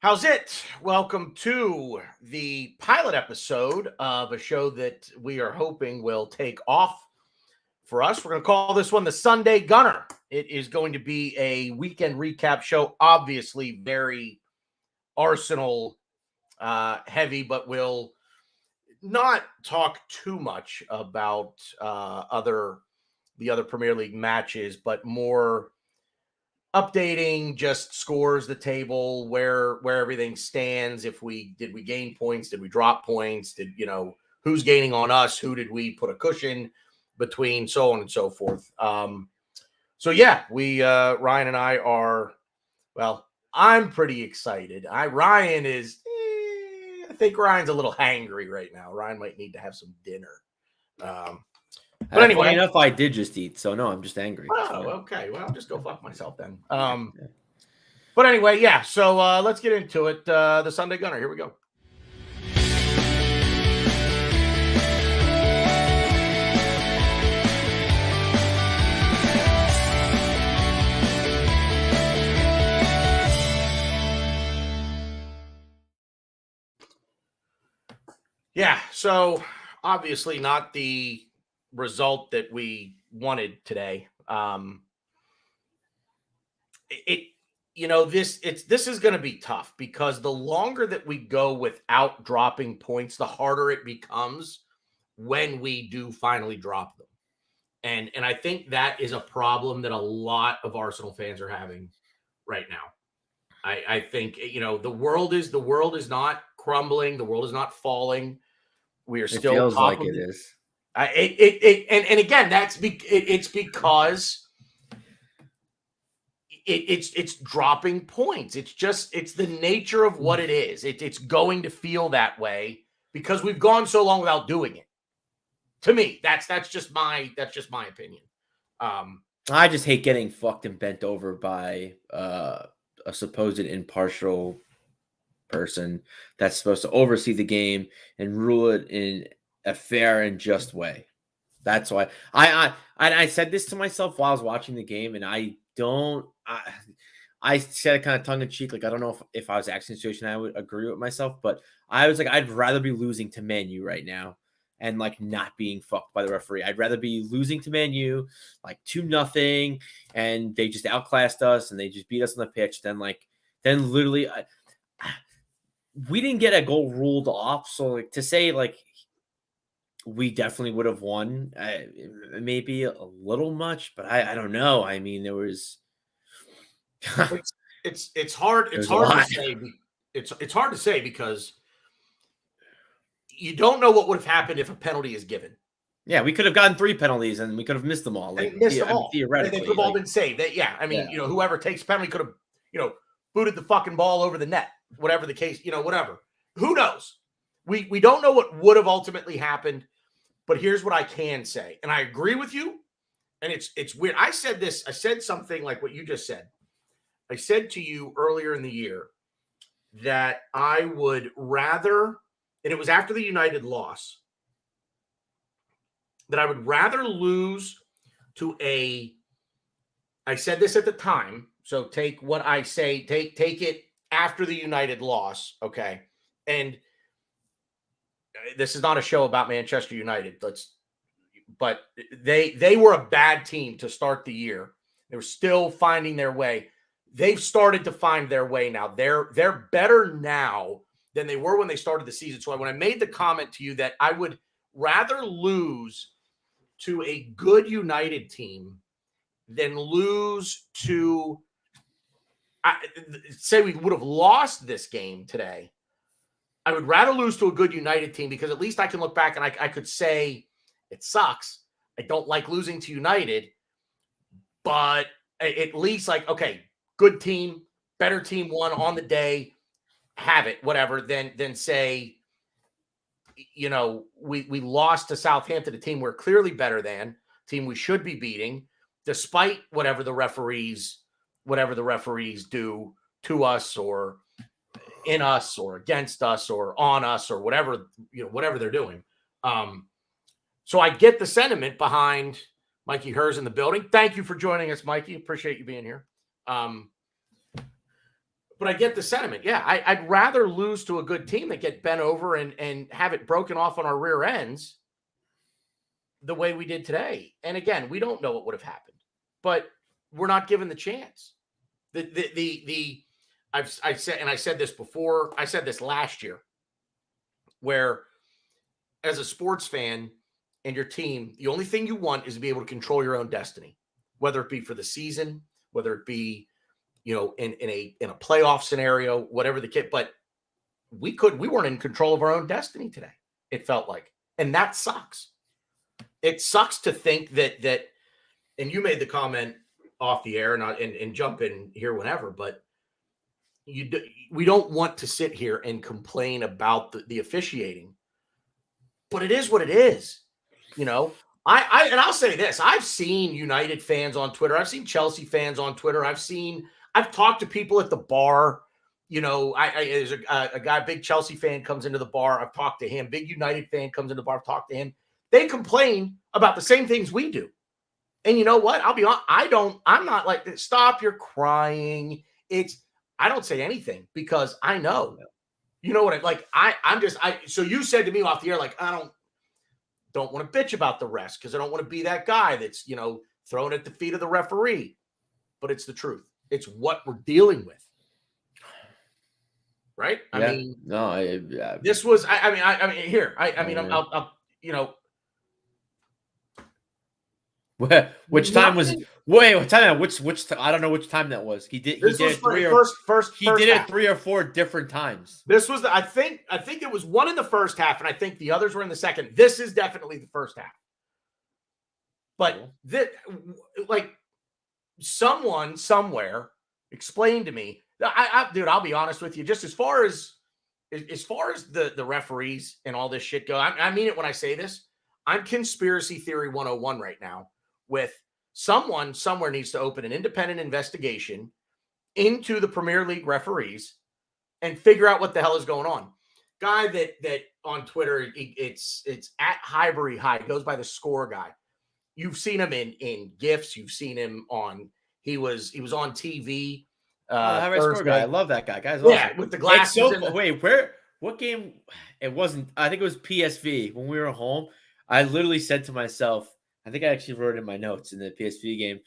How's it? Welcome to the pilot episode of a show that we are hoping will take off for us. We're going to call this one the Sunday Gunner. It is going to be a weekend recap show, obviously very Arsenal heavy, but we'll not talk too much about the other Premier League matches, but more updating just scores, the table, where everything stands. If we gain points, did we drop points, who's gaining on us, who did we put a cushion between, so on and so forth. So yeah, we Ryan and I are, well, I'm pretty excited. Ryan is I think Ryan's a little hangry right now. Ryan might need to have some dinner. But anyway, funny enough, I did just eat, so no, I'm just angry. Oh, okay. Well, I'll just go fuck myself then. But anyway, yeah. So let's get into it. The Sunday Gunner. Here we go. Yeah. So obviously not the result that we wanted today. This is going to be tough because the longer that we go without dropping points, the harder it becomes when we do finally drop them. And I think that is a problem that a lot of Arsenal fans are having right now. I think the world is not crumbling, the world is not falling. We are still. It feels like it is. And again, it's because it's dropping points. It's the nature of what it is. It's going to feel that way because we've gone so long without doing it. To me, that's just my opinion. I just hate getting fucked and bent over by a supposed impartial person that's supposed to oversee the game and rule it in a fair and just way. That's why I said this to myself while I was watching the game, and I said it kind of tongue in cheek, like I don't know if I was actually in a situation I would agree with myself, but I was like, I'd rather be losing to Man U right now and like not being fucked by the referee. I'd rather be losing to Man U like 2-0, and they just outclassed us and they just beat us on the pitch. Then literally, we didn't get a goal ruled off. So like to say like we definitely would have won, maybe a little much, but I don't know. I mean, there was. it's hard. It's hard to say. It's hard to say because you don't know what would have happened if a penalty is given. Yeah, we could have gotten 3 penalties and we could have missed them all. Theoretically, they could have all been saved. Whoever takes penalty could have, booted the fucking ball over the net. Whatever the case, whatever. Who knows? We don't know what would have ultimately happened. But here's what I can say, and I agree with you. And it's weird. I said something like what you just said. I said to you earlier in the year that I would rather, and it was after the United loss, that I would rather lose to I said this at the time, so take what I say, take it after the United loss, okay? And this is not a show about Manchester United. But they were a bad team to start the year. They were still finding their way. They've started to find their way now. They're better now than they were when they started the season. So when I made the comment to you that I would rather lose to a good United team than lose to say we would have lost this game today. I would rather lose to a good United team because at least I can look back and I could say it sucks. I don't like losing to United, but at least like, okay, good team, better team won on the day, have it, whatever, than say, we lost to Southampton, a team we're clearly better than, team we should be beating, despite whatever the referees do to us or in us or against us or on us or whatever they're doing. So I get the sentiment behind Mikey Hers in the building. Thank you for joining us, Mikey. Appreciate you being here. But I get the sentiment. Yeah, I'd rather lose to a good team that get bent over and have it broken off on our rear ends the way we did today. And again, we don't know what would have happened, but we're not given the chance. I said this before. I said this last year, where as a sports fan and your team, the only thing you want is to be able to control your own destiny, whether it be for the season, whether it be in a playoff scenario, whatever the kid. But we weren't in control of our own destiny today. It felt like, and that sucks. It sucks to think that, and you made the comment off the air, and jump in here whenever, but we don't want to sit here and complain about the officiating, but it is what it is. I'll say this: I've seen United fans on Twitter. I've seen Chelsea fans on Twitter. I've talked to people at the bar. There's a guy, big Chelsea fan, comes into the bar. I've talked to him. Big United fan comes into the bar. I've talked to him. They complain about the same things we do. And you know what? I'll be honest. I'm not like, stop, you're crying. I don't say anything because I know. You know what? So you said to me off the air, like, I don't want to bitch about the rest because I don't want to be that guy that's, thrown at the feet of the referee. But it's the truth. It's what we're dealing with. Right? This was, which time was what time? Which I don't know which time that was. He did it 3 or 4 different times. This was I think it was one in the first half, and I think the others were in the second. This is definitely the first half. But someone somewhere explained to me. Dude, I'll be honest with you. Just as far as the referees and all this shit go, I mean it when I say this. I'm conspiracy theory 101 right now. With someone somewhere needs to open an independent investigation into the Premier League referees and figure out what the hell is going on. Guy that on Twitter, it's at Highbury High, goes by the Score guy. You've seen him in GIFs. You've seen him he was on TV. Score guy. I love that guy. Guys, awesome. With the glasses. What game? It wasn't. I think it was PSV when we were home. I literally said to myself, I think I actually wrote it in my notes in the PSV game.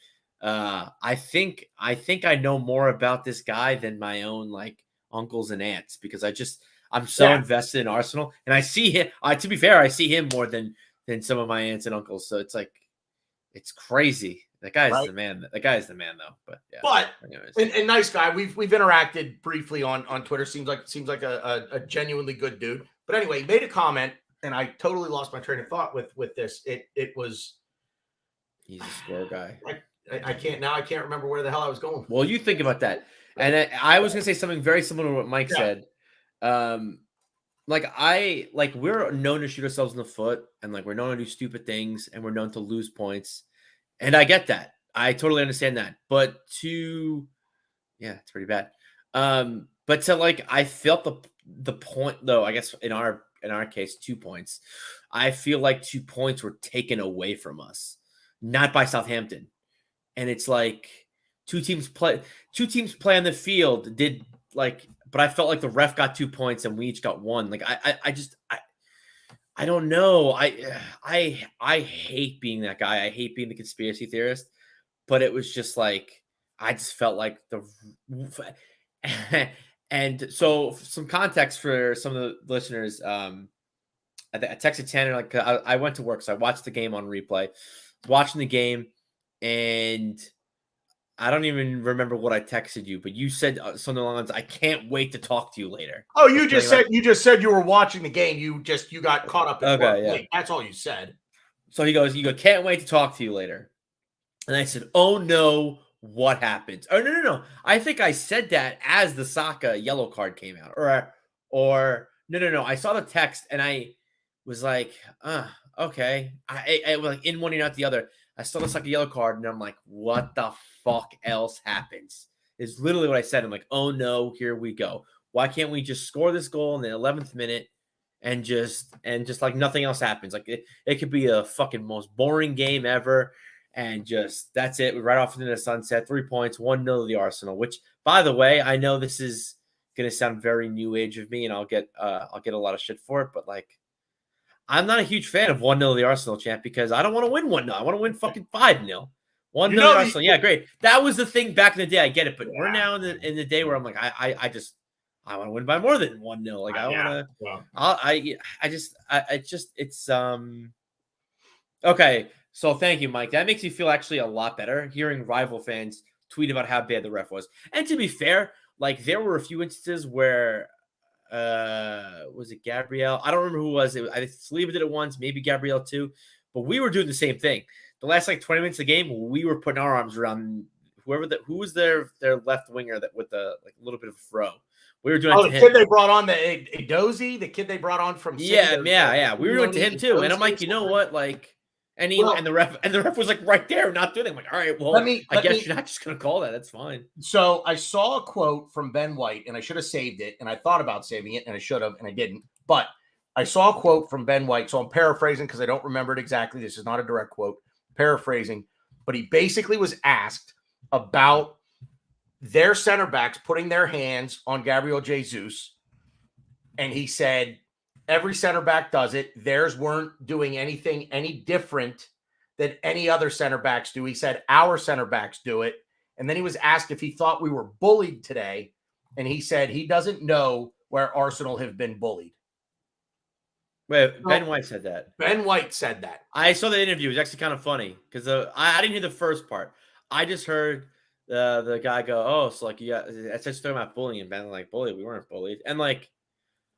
I think I know more about this guy than my own uncles and aunts because I'm so invested in Arsenal, and I see him. To be fair, I see him more than some of my aunts and uncles. So it's crazy. That guy is the man. That guy is the man, though. But yeah. But and nice guy. We've interacted briefly on Twitter. Seems like a genuinely good dude. But anyway, he made a comment. And I totally lost my train of thought with this. It was. He's a Score guy. I can't remember where the hell I was going. Well, you think about that, and I was gonna say something very similar to what Mike said. We're known to shoot ourselves in the foot, and we're known to do stupid things, and we're known to lose points, and I get that. I totally understand that, but it's pretty bad. But I felt the point though. I guess in our case, 2 points. I feel like 2 points were taken away from us, not by Southampton. And it's two teams play on the field but I felt like the ref got 2 points and we each got 1. I don't know. I hate being that guy. I hate being the conspiracy theorist, but it was just I just felt like and so some context for some of the listeners, I texted Tanner, I went to work, so I watched the game on replay, watching the game, and I don't even remember what I texted you, but you said something along the lines, I can't wait to talk to you later. Oh, you just said you were watching the game. You got caught up in work. Yeah. That's all you said. So you go, can't wait to talk to you later. And I said, oh no, what happens? Oh, no. I think I said that as the Saka yellow card came out. Or no. I saw the text and I was like, okay. I was in one ear, not the other. I saw the Saka yellow card and I'm like, what the fuck else happens? Is literally what I said. I'm like, oh no, here we go. Why can't we just score this goal in the 11th minute and just nothing else happens? It could be a fucking most boring game ever. And just that's it. Right off into the sunset. 3 points, 1-0 to the Arsenal, which, By the way, I know this is gonna sound very new age of me, and I'll get a lot of shit for it, but like, I'm not a huge fan of 1-0 the Arsenal, champ, because I don't want to win 1-0. I want to win fucking 5-0. 1-0 the Arsenal. Yeah, great. That was the thing back in the day. I get it, but we're now in the day where I'm like, I want to win by more than 1-0. Like, I want to. It's okay. So thank you, Mike. That makes me feel actually a lot better hearing rival fans tweet about how bad the ref was. And to be fair, like, there were a few instances where was it Gabriel? I don't remember who it was. I Saliba did it once, maybe Gabriel too, but we were doing the same thing. The last like 20 minutes of the game, we were putting our arms around who was their left winger that with the like a little bit of a fro. We were doing the kid they brought on, the Edozie, the kid they brought on from City, yeah. We were doing it to him too, and I'm like, you know what, like, and the ref was like right there, not doing it. I'm like, all right, well, I guess you're not just gonna call that. That's fine. So I saw a quote from Ben White, and I should have saved it, and I thought about saving it, and I should have, and I didn't. But I saw a quote from Ben White, so I'm paraphrasing because I don't remember it exactly. This is not a direct quote, paraphrasing, but he basically was asked about their center backs putting their hands on Gabriel Jesus, and he said every center back does it. Theirs weren't doing anything any different than any other center backs do. He said our center backs do it. And then he was asked if he thought we were bullied today, and he said he doesn't know where Arsenal have been bullied. Wait, Ben White said that. Ben White said that. I saw the interview. It was actually kind of funny because I didn't hear the first part. I just heard the guy go, "Oh, so like, yeah, it's just talking about bullying." And Ben like, "Bullied? We weren't bullied." And like,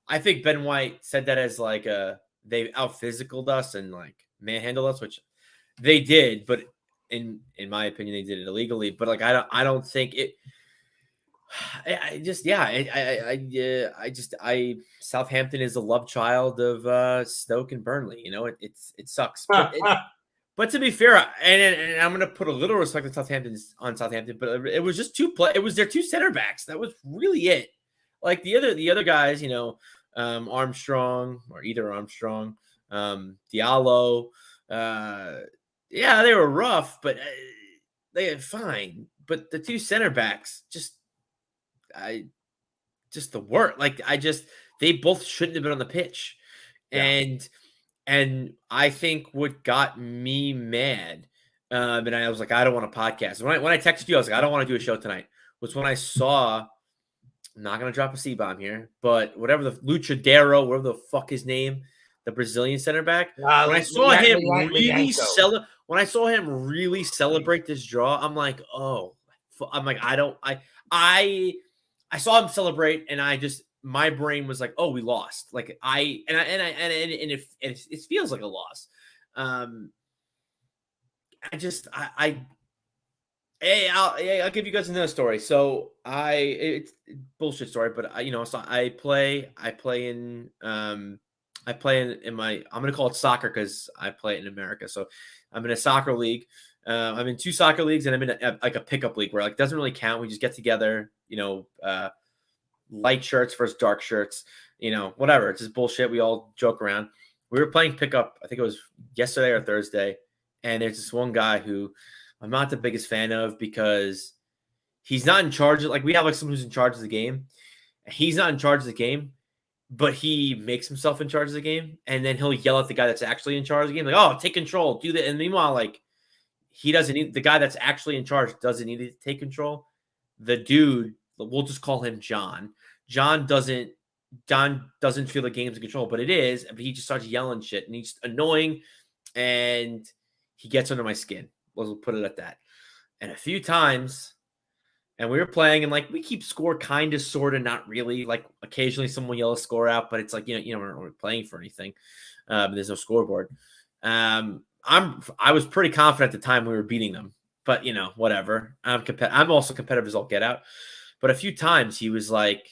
I think Ben White said that as like they out physicaled us and like manhandled us, which they did, but in my opinion, they did it illegally. But like, I don't think it. Southampton is a love child of Stoke and Burnley. You know, it sucks. But to be fair, and I'm going to put a little respect on Southampton, but it was just it was their two center backs. That was really it. Like the other guys, you know, Armstrong or either Armstrong, Diallo. Yeah, they were rough, but they had fine. But the two center backs just the work. Like they both shouldn't have been on the pitch. Yeah. And I think what got me mad, and I was like, I don't want a podcast. When I texted you, I was like, I don't want to do a show tonight, was when I saw, I'm not going to drop a C-bomb here, but whatever the Luchadero, whatever the fuck his name, the Brazilian center back, when I saw him really celebrate this draw, I'm like, oh, I'm like, I saw him celebrate, and my brain was like, oh, we lost. Like it feels like a loss. I'll give you guys another story. So it's a bullshit story, but I play in my, I'm going to call it soccer because I play it in America. So I'm in a soccer league. I'm in 2 soccer leagues, and I'm in a pickup league where like doesn't really count. We just get together, light shirts versus dark shirts, whatever. It's just bullshit. We all joke around. We were playing pickup, I think it was yesterday or Thursday, and there's this one guy who I'm not the biggest fan of because he's not in charge of, like, we have like someone who's in charge of the game. He's not in charge of the game, but he makes himself in charge of the game, and then he'll yell at the guy that's actually in charge of the game, like, oh, take control, do that. And meanwhile, like, he doesn't need, the guy that's actually in charge doesn't need to take control. The dude, we'll just call him John. John doesn't feel the game's in control, but it is. But he just starts yelling shit, and he's annoying, and he gets under my skin. We'll put it at that. And a few times, and we were playing, and like we keep score, kind of, sort of, not really. Like occasionally, someone yell a score out, but it's like we're not playing for anything. There's no scoreboard. I was pretty confident at the time we were beating them, but whatever. I'm also competitive as all get out. But a few times he was like,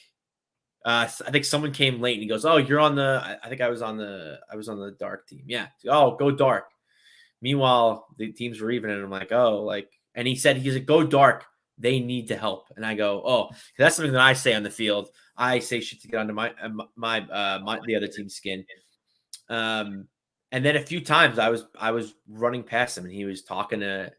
I think someone came late and he goes, "Oh, you're on the." I think I was on the dark team. Yeah. Oh, go dark. Meanwhile, the teams were even, and I'm like, oh, like, and he's like, go dark. They need to help. And I go, oh, that's something that I say on the field. I say shit to get under the other team's skin. And then a few times I was running past him, and he was talking to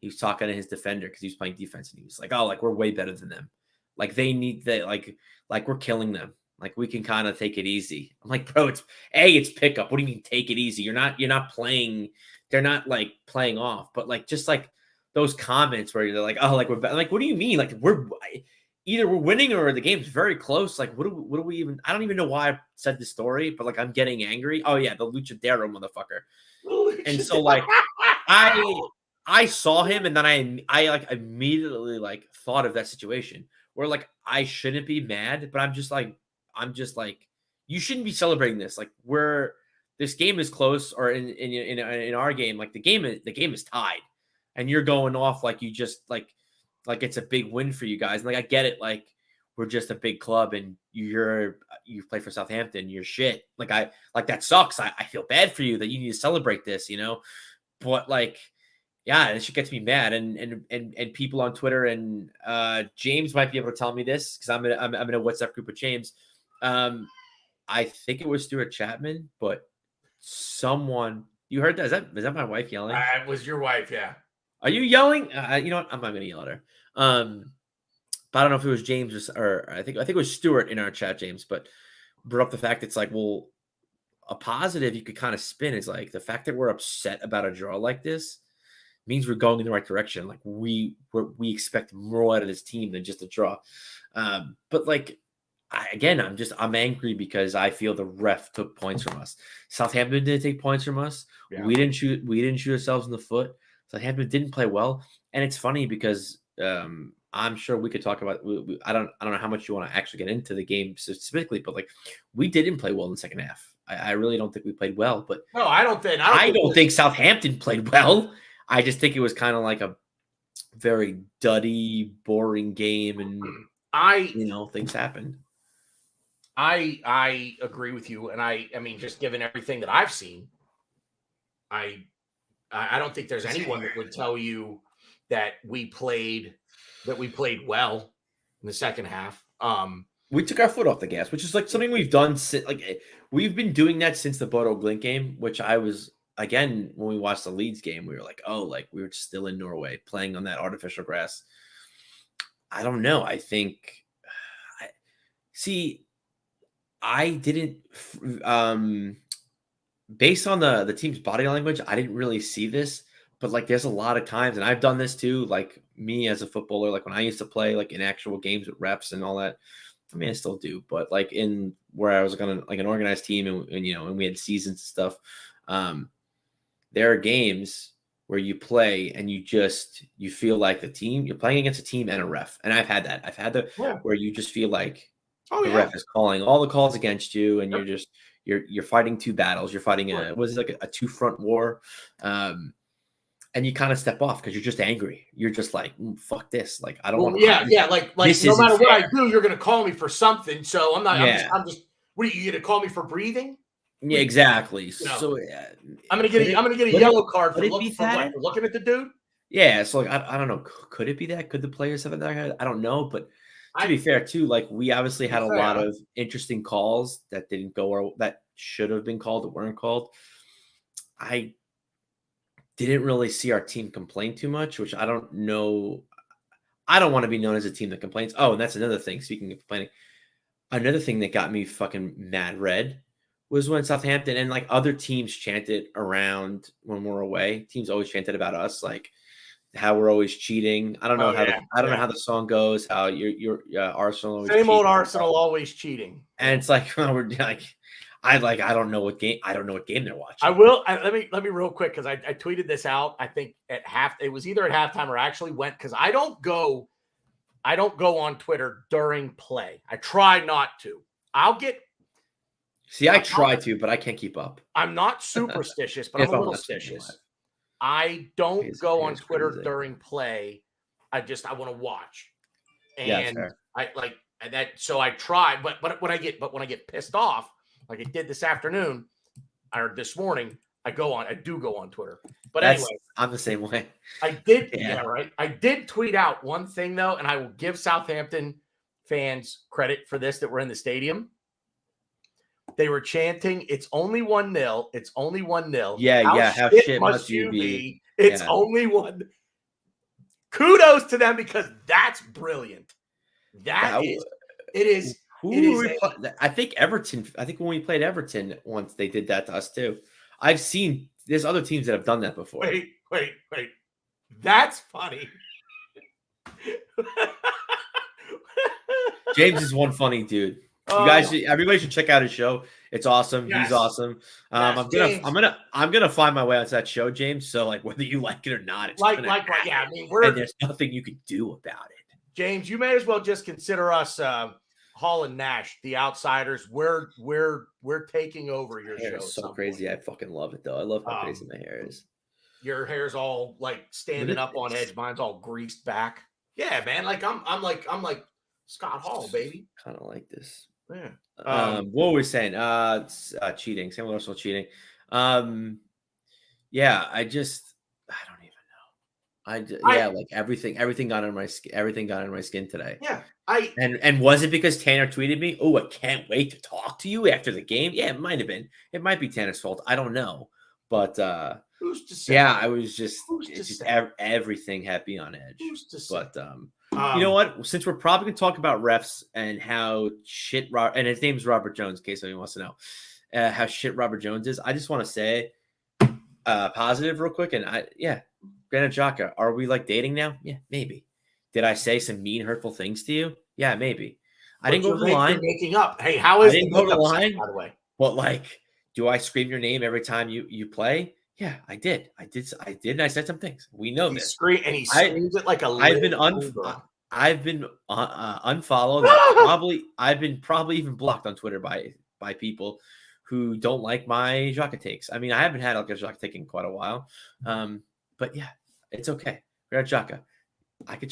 his defender because he was playing defense, and he was like, oh, like, we're way better than them. Like they need that. Like we're killing them. Like we can kind of take it easy. I'm like, bro, it's pickup. What do you mean take it easy? You're not playing. They're not like playing off, but like just like those comments where you're like, oh, like we're like, what do you mean? Like either we're winning or the game's very close. Like what do we even? I don't even know why I said this story, but like I'm getting angry. Oh yeah, the Luchadero motherfucker. And so like I saw him and then I like immediately like thought of that situation where like I shouldn't be mad, but I'm just like you shouldn't be celebrating this. Like this game is close, or in our game, like the game is tied, and you're going off like you just like it's a big win for you guys. And like I get it, like we're just a big club, and you play for Southampton, you're shit. Like that sucks. I feel bad for you that you need to celebrate this, you know. But like, yeah, this shit gets me mad, and people on Twitter and James might be able to tell me this because I'm in a WhatsApp group with James. I think it was Stuart Chapman, but someone you heard that? Is that my wife yelling? It was your wife, yeah. Are you yelling? You know what? I'm not gonna yell at her. But I don't know if it was James or I think it was Stuart in our chat, James, but brought up the fact it's like, well, a positive you could kind of spin is like the fact that we're upset about a draw like this means we're going in the right direction. Like we expect more out of this team than just a draw. But like I'm angry because I feel the ref took points from us. Southampton didn't take points from us. Yeah. We didn't shoot ourselves in the foot. Southampton didn't play well, and it's funny because I'm sure we could talk about. I don't know how much you want to actually get into the game specifically, but like we didn't play well in the second half. I really don't think we played well. But no, I don't think Southampton played well. I just think it was kind of like a very duddy, boring game, and things happened. I agree with you, and I mean, just given everything that I've seen, I don't think there's anyone that would tell you that we played well in the second half. We took our foot off the gas, which is like something we've done we've been doing that since the Bodo Glimt game, which I was again when we watched the Leeds game, we were like, oh, like we were still in Norway playing on that artificial grass. I don't know. I think I didn't based on the team's body language, I didn't really see this, but like there's a lot of times, and I've done this too, like me as a footballer, like when I used to play like in actual games with reps and all that. I mean, I still do, but like in where I was gonna like an organized team and we had seasons and stuff. There are games where you play and you feel like you're playing against a team and a ref. And I've had that. I've had where you just feel like the ref is calling all the calls against you, and you're fighting two battles. You're fighting a two front war. And you kind of step off because you're just angry. You're just like, fuck this. Like, I don't want to. Yeah. Like no matter what I do, you're going to call me for something. So I'm not, I'm just, what are you going to call me for breathing? Yeah, exactly. So I'm going to get a yellow card for looking at the dude. Yeah. So like, I don't know. Could it be that? Could the players have it there? I don't know. But to be fair too, like we obviously had a lot of interesting calls that didn't go or that should have been called that weren't called. I didn't really see our team complain too much, which I don't know. I don't want to be known as a team that complains. Oh, and that's another thing. Speaking of complaining, another thing that got me fucking mad red was when Southampton and like other teams chanted around when we're away. Teams always chanted about us, like how we're always cheating. I don't know know how the song goes. How you're Arsenal always same old Arsenal always cheating. And it's like we're like. I don't know what game they're watching. I will. Let me real quick because I tweeted this out. I think at it was either at halftime or I actually went because I don't go on Twitter during play. I try not to. I try to, but I can't keep up. I'm not superstitious, but I'm a little superstitious. I don't go on Twitter during play. I want to watch, and I like that. So I try, but when I get pissed off. Like it did this afternoon or this morning, I do go on Twitter. But anyway, I'm the same way. I did, right. I did tweet out one thing though, and I will give Southampton fans credit for this that were in the stadium. They were chanting, "It's only 1-0. It's only 1-0." Yeah, how shit must you be? It's only one. Kudos to them because that's brilliant. That That is, it is, it Who is were we a I think Everton. I think when we played Everton once, they did that to us too. I've seen there's other teams that have done that before. wait. That's funny. James is one funny dude. You guys, Oh, everybody should check out his show. It's awesome. He's yes. awesome. Yes, James. I'm gonna find my way onto that show, James. So like whether you like it or not, it's gonna Like, happen. yeah. I mean, And there's nothing you can do about it. James. You may as well just consider us Hall and Nash, the outsiders. We're taking over your Hair show. is so some crazy. point. I fucking love it though. I love how crazy my hair is. Your hair's all like standing up on edge. Mine's all greased back. Yeah, man. Like I'm like Scott Hall, baby. Kind of like this. Yeah. What were we saying? Cheating. Samuel Russell cheating. Yeah, I don't even know. Like everything got under my skin. Everything got under my skin today. Yeah. And was it because Tanner tweeted me? Oh, I can't wait to talk to you after the game. Yeah, it might have been. It might be Tanner's fault. I don't know. But who's to say? yeah, I was just everything had me on edge. Who's to say? But you know what? Since we're probably gonna talk about refs and how shit and his name's Robert Jones, in case anyone wants to know how shit Robert Jones is, I just want to say positive real quick. And Granit Xhaka, are we like dating now? Yeah, maybe. Did I say some mean, hurtful things to you? Yeah, maybe. I didn't go over the line. Making up. Hey, how is I didn't go over the line, by the way? But like, do I scream your name every time you play? Yeah, I did. And I said some things. We know this. He screams it like a. I've been unfollowed. I've been probably even blocked on Twitter by people who don't like my Xhaka takes. I mean, I haven't had like a Xhaka take in quite a while. But yeah, it's okay. We're at Xhaka. You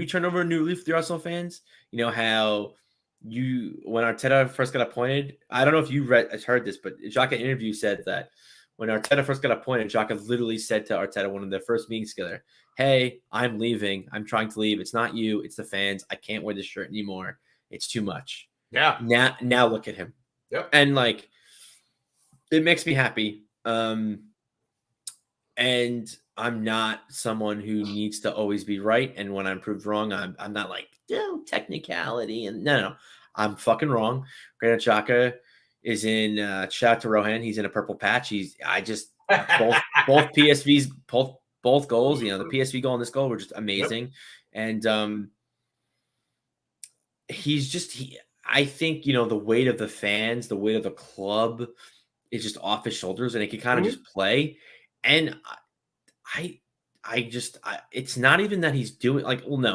turn over a new leaf with the Arsenal fans. You know how when Arteta first got appointed, I don't know if you heard this, but Xhaka interview said that when Arteta first got appointed, Xhaka literally said to Arteta, one of their first meetings together, "Hey, I'm leaving. I'm trying to leave. It's not you. It's the fans. I can't wear this shirt anymore. It's too much." Yeah. Now look at him. Yep. And like, it makes me happy. And I'm not someone who needs to always be right. And when I'm proved wrong, I'm not like, technicality. And no, I'm fucking wrong. Granit Xhaka is in shout out to Rohan. He's in a purple patch. Both PSV's both goals, the PSV goal and this goal were just amazing. Yep. And I think, the weight of the fans, the weight of the club is just off his shoulders, and he can kind of just play. And it's not even that he's doing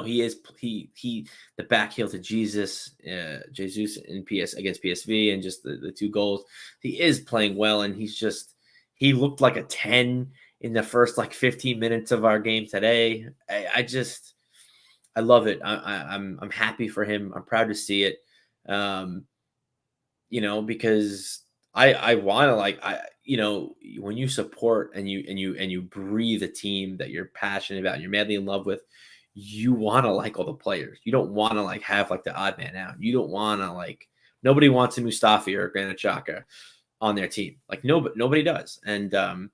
he the back heel to Jesus in against PSV and just the two goals. He is playing well, and he looked like a 10 in the first 15 minutes of our game today. I love it. I'm happy for him. I'm proud to see it. Because I want to when you support and you breathe a team that you're passionate about and you're madly in love with, you want to like all the players. You don't want to have the odd man out. You don't want to nobody wants a Mustafi or a Granit Xhaka on their team. Nobody does. And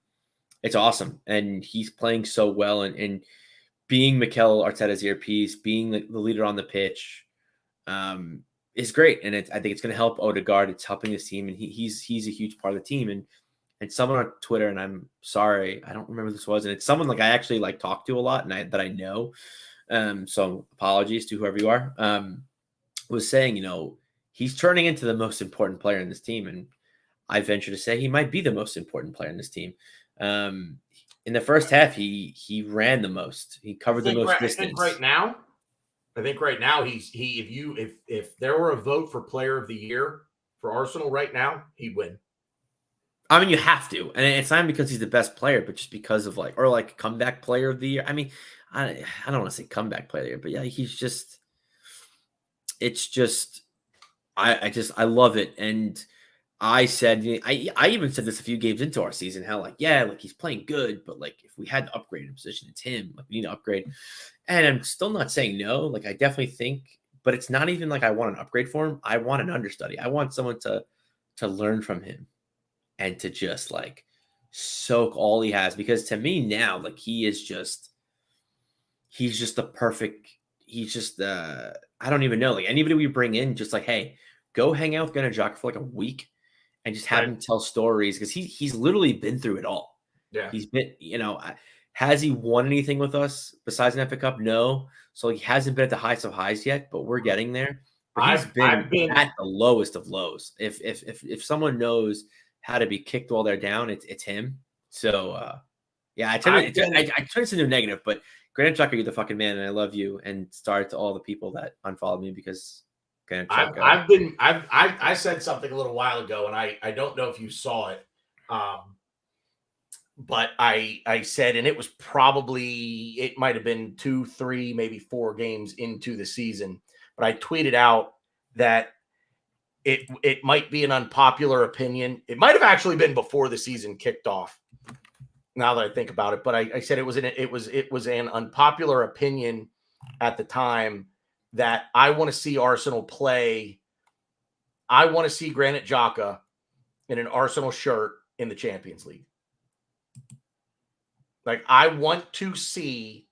it's awesome. And he's playing so well and being Mikel Arteta's earpiece, being the leader on the pitch, is great. And I think it's going to help Odegaard. It's helping his team, and he's a huge part of the team. And someone on Twitter, and I'm sorry, I don't remember who this was, and it's someone I actually talk to a lot and that I know. So apologies to whoever you are. Was saying, he's turning into the most important player in this team, and I venture to say he might be the most important player in this team. In the first half, he ran the most. He covered the most distance. I think right now if there were a vote for player of the year for Arsenal right now, he'd win. I mean, you have to, and it's not because he's the best player, but just because of comeback player of the year. I mean, I don't want to say comeback player, but yeah, I love it. And I said, I even said this a few games into our season, how he's playing good, but if we had to upgrade a position, it's him. We need to upgrade. And I'm still not saying no. I definitely think, but it's not even I want an upgrade for him. I want an understudy. I want someone to learn from him and to just soak all he has. Because to me now, he's just the perfect. He's just I don't even know. Like anybody we bring in, just like, hey, go hang out with Granit Xhaka for like a week and just have Right. him tell stories because he's literally been through it all. Yeah. He's been, has he won anything with us besides an FA Cup? No. So he hasn't been at the highest of highs yet, but we're getting there. But he's I've been been at the lowest of lows. If someone knows how to be kicked while they're down, it's him. So yeah, I I've turn been this into a negative, but Granit Xhaka, you're the fucking man, and I love you. And sorry to all the people that unfollowed me because Granit Xhaka. I said something a little while ago, and I don't know if you saw it, but I said, and it was probably, it might have been 2, 3, maybe 4 games into the season, but I tweeted out that it might be an unpopular opinion. It might have actually been before the season kicked off. Now that I think about it, but I said it was an unpopular opinion at the time that I want to see Arsenal play. I want to see Granit Xhaka in an Arsenal shirt in the Champions League. Like I want to see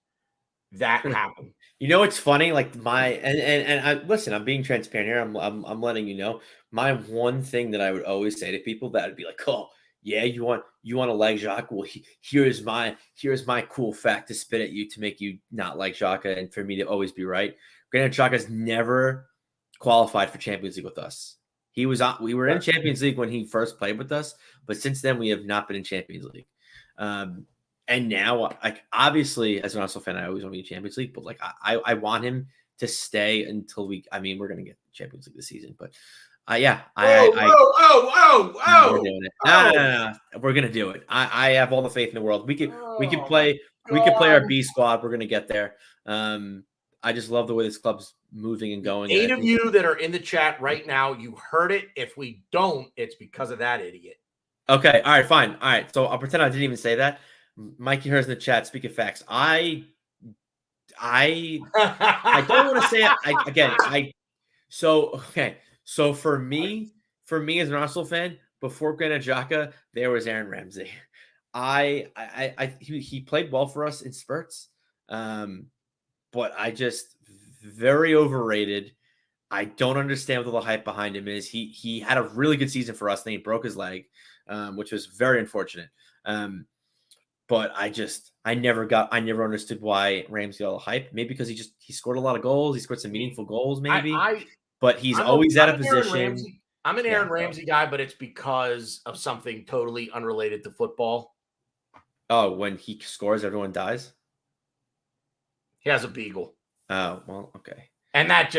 that happen. You know, it's funny. Like and I listen. I'm being transparent here. I'm letting you know. My one thing that I would always say to people that would be like, oh yeah, you want to like Jacques? Well, here's my cool fact to spit at you to make you not like Xhaka and for me to always be right. Granit Xhaka's never qualified for Champions League with us. We were in Champions League when he first played with us, but since then we have not been in Champions League. And now, like obviously, as an Arsenal fan, I always want to be in Champions League, but like I want him to stay until we're gonna get Champions League this season, but yeah, we're doing it. No, we're gonna do it. I have all the faith in the world. We can play our B squad. We're gonna get there. I just love the way this club's moving and going. 8 of you that are in the chat right now, you heard it. If we don't, it's because of that idiot. Okay, all right, fine. All right, so I'll pretend I didn't even say that. Mikey Hers in the chat. Speak of facts. I don't want to say it. So for me as an Arsenal fan, before Granit Xhaka, there was Aaron Ramsey. He played well for us in spurts, but I just very overrated. I don't understand what all the hype behind him is. He had a really good season for us, then he broke his leg, which was very unfortunate. But I never understood why Ramsey got all the hype. Maybe because he scored a lot of goals. He scored some meaningful goals, maybe. But he's always out of position. I'm an Aaron Ramsey guy, but it's because of something totally unrelated to football. Oh, when he scores, everyone dies? He has a beagle. Oh, well, okay. And that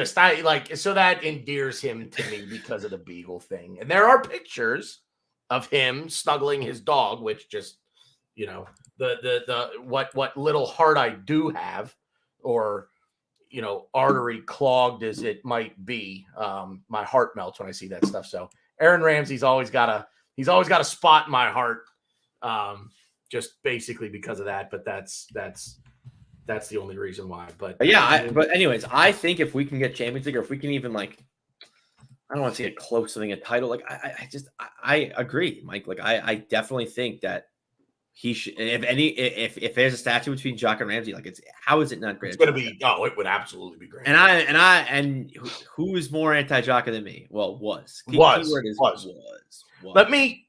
so that endears him to me because of the beagle thing. And there are pictures of him snuggling his dog, which just, the what little heart I do have, or artery clogged as it might be, my heart melts when I see that stuff. So Aaron Ramsey's always got a spot in my heart, just basically because of that. But that's the only reason why. But yeah, but anyways, I think if we can get Champions League, or if we can even I don't want to say get close to a title. Like I agree, Mike. Like I definitely think that he should. If there's a statue between Xhaka and Ramsey, like how is it not great? It's going to be. Oh, it would absolutely be great. And who is more anti-Xhaka than me? Well, was. Let me.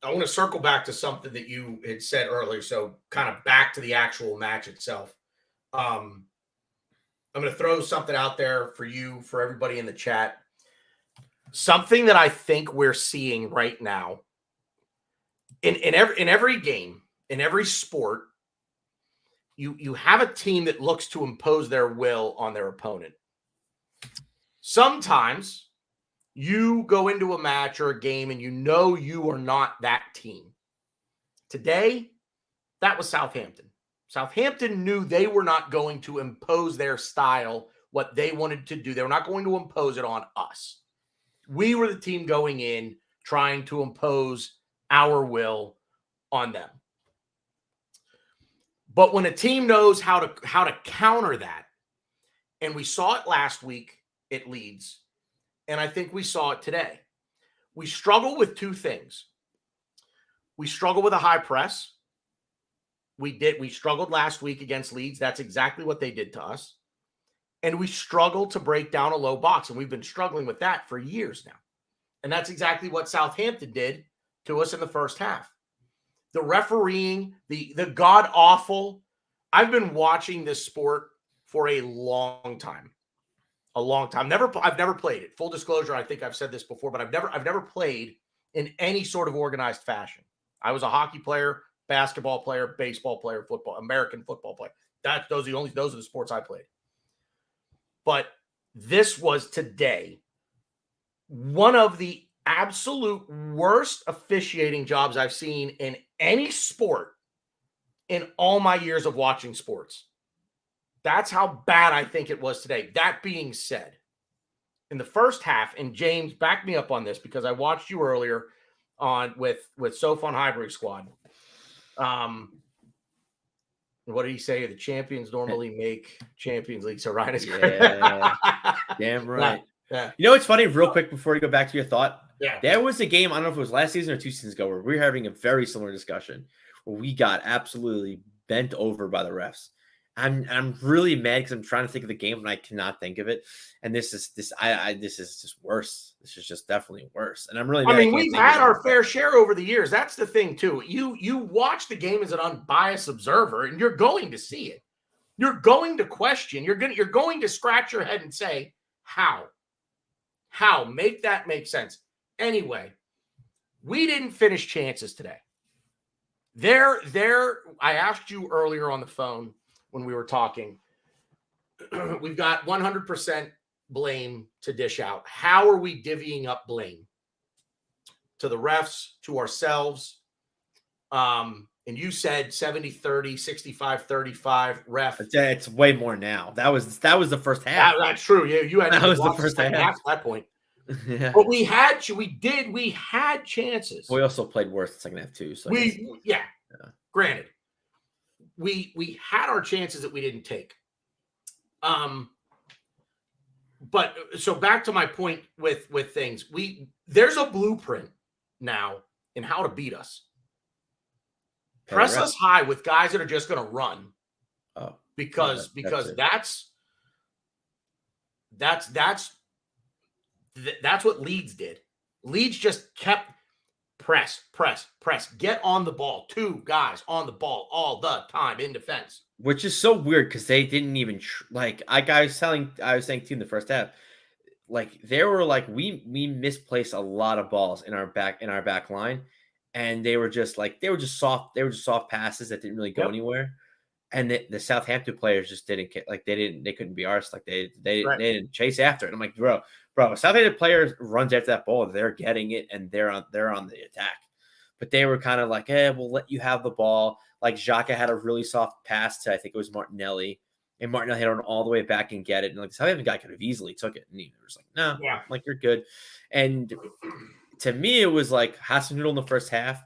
I want to circle back to something that you had said earlier. So kind of back to the actual match itself. I'm going to throw something out there for everybody in the chat. Something that I think we're seeing right now in every game, in every sport, you have a team that looks to impose their will on their opponent. Sometimes you go into a match or a game and you are not that team. Today, that was Southampton. Southampton knew they were not going to impose their style, what they wanted to do. They were not going to impose it on us. We were the team going in, trying to impose our will on them. But when a team knows how to counter that, and we saw it last week at Leeds, and I think we saw it today. We struggle with two things. We struggle with a high press. We struggled last week against Leeds. That's exactly what they did to us. and we struggle to break down a low box. And we've been struggling with that for years now. And that's exactly what Southampton did to us in the first half. The refereeing, the god awful. I've been watching this sport for a long time. A long time. I've never played it. Full disclosure, I think I've said this before, but I've never played in any sort of organized fashion. I was a hockey player, basketball player, baseball player, football, American football player. Those are the sports I played. But this was today one of the absolute worst officiating jobs I've seen in any sport in all my years of watching sports. That's how bad I think it was today. That being said, in the first half, and James, back me up on this because I watched you earlier on with Soph on Highbury Squad. What did he say? The champions normally make Champions League. So Ryan is great. Yeah, damn right. Yeah. You know what's funny? Real quick before you go back to your thought. Yeah. There was a game, I don't know if it was last season or 2 seasons ago, where we were having a very similar discussion where we got absolutely bent over by the refs. I'm really mad because I'm trying to think of the game and I cannot think of it. And this is just worse. This is just definitely worse. And I'm really mad. I mean, we've had our fair share over the years. That's the thing too. You watch the game as an unbiased observer, and you're going to see it. You're going to question. You're going to scratch your head and say, how make that make sense? Anyway, we didn't finish chances today. I asked you earlier on the phone when we were talking, we've got 100% blame to dish out. How are we divvying up blame? To the refs, to ourselves. And you said 70-30, 65-35 ref. It's way more now. That was the first half. That's true. Yeah, you had that was the first half at that point. Yeah. But we had chances. We also played worse the second half too. So granted. We had our chances that we didn't take. But so back to my point with things. There's a blueprint now in how to beat us. Press us high with guys that are just going to run. Oh, because that's what Leeds did. Leeds just kept press, get on the ball. 2 guys on the ball all the time in defense. Which is so weird because they didn't even I was saying to you in the first half, like they were like we misplaced a lot of balls in our back line, and they were just soft passes that didn't really go anywhere. And the Southampton players just didn't get, like they couldn't be arsed, like they didn't chase after it. I'm like, bro, Southampton players runs after that ball, they're getting it and they're on the attack. But they were kind of like, we'll let you have the ball. Like Xhaka had a really soft pass to, I think it was Martinelli, and Martinelli had to run all the way back and get it. And like the Southampton guy could have easily took it, and he was like, no, like you're good. And to me, it was like Hasenhüttl in the first half,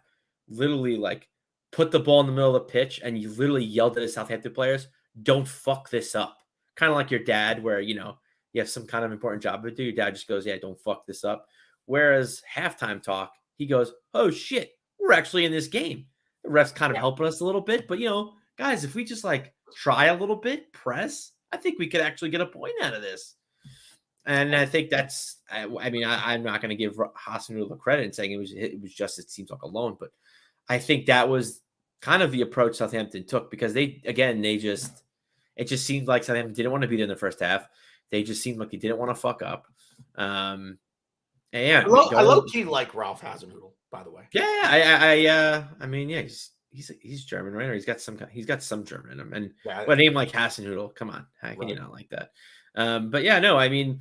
literally like put the ball in the middle of the pitch, and you literally yelled at the Southampton players, "Don't fuck this up." Kind of like your dad, where you have some kind of important job to do. Your dad just goes, "Yeah, don't fuck this up." Whereas halftime talk, he goes, "Oh shit, we're actually in this game." The refs kind of helping us a little bit, but guys, if we just like try a little bit, press, I think we could actually get a point out of this. And I think that's, I'm not going to give Hasenhüttl the credit in saying it was just, it seems like a loan, but I think that was kind of the approach Southampton took, because it just seemed like Southampton didn't want to beat in the first half. They just seemed like they didn't want to fuck up. And yeah, I low-key like Ralph Hasenhüttl, by the way. Yeah, he's German, right? Or he's got some German in him. And a name like Hasenhüttl, come on, how can you not like that? But yeah, no, I mean,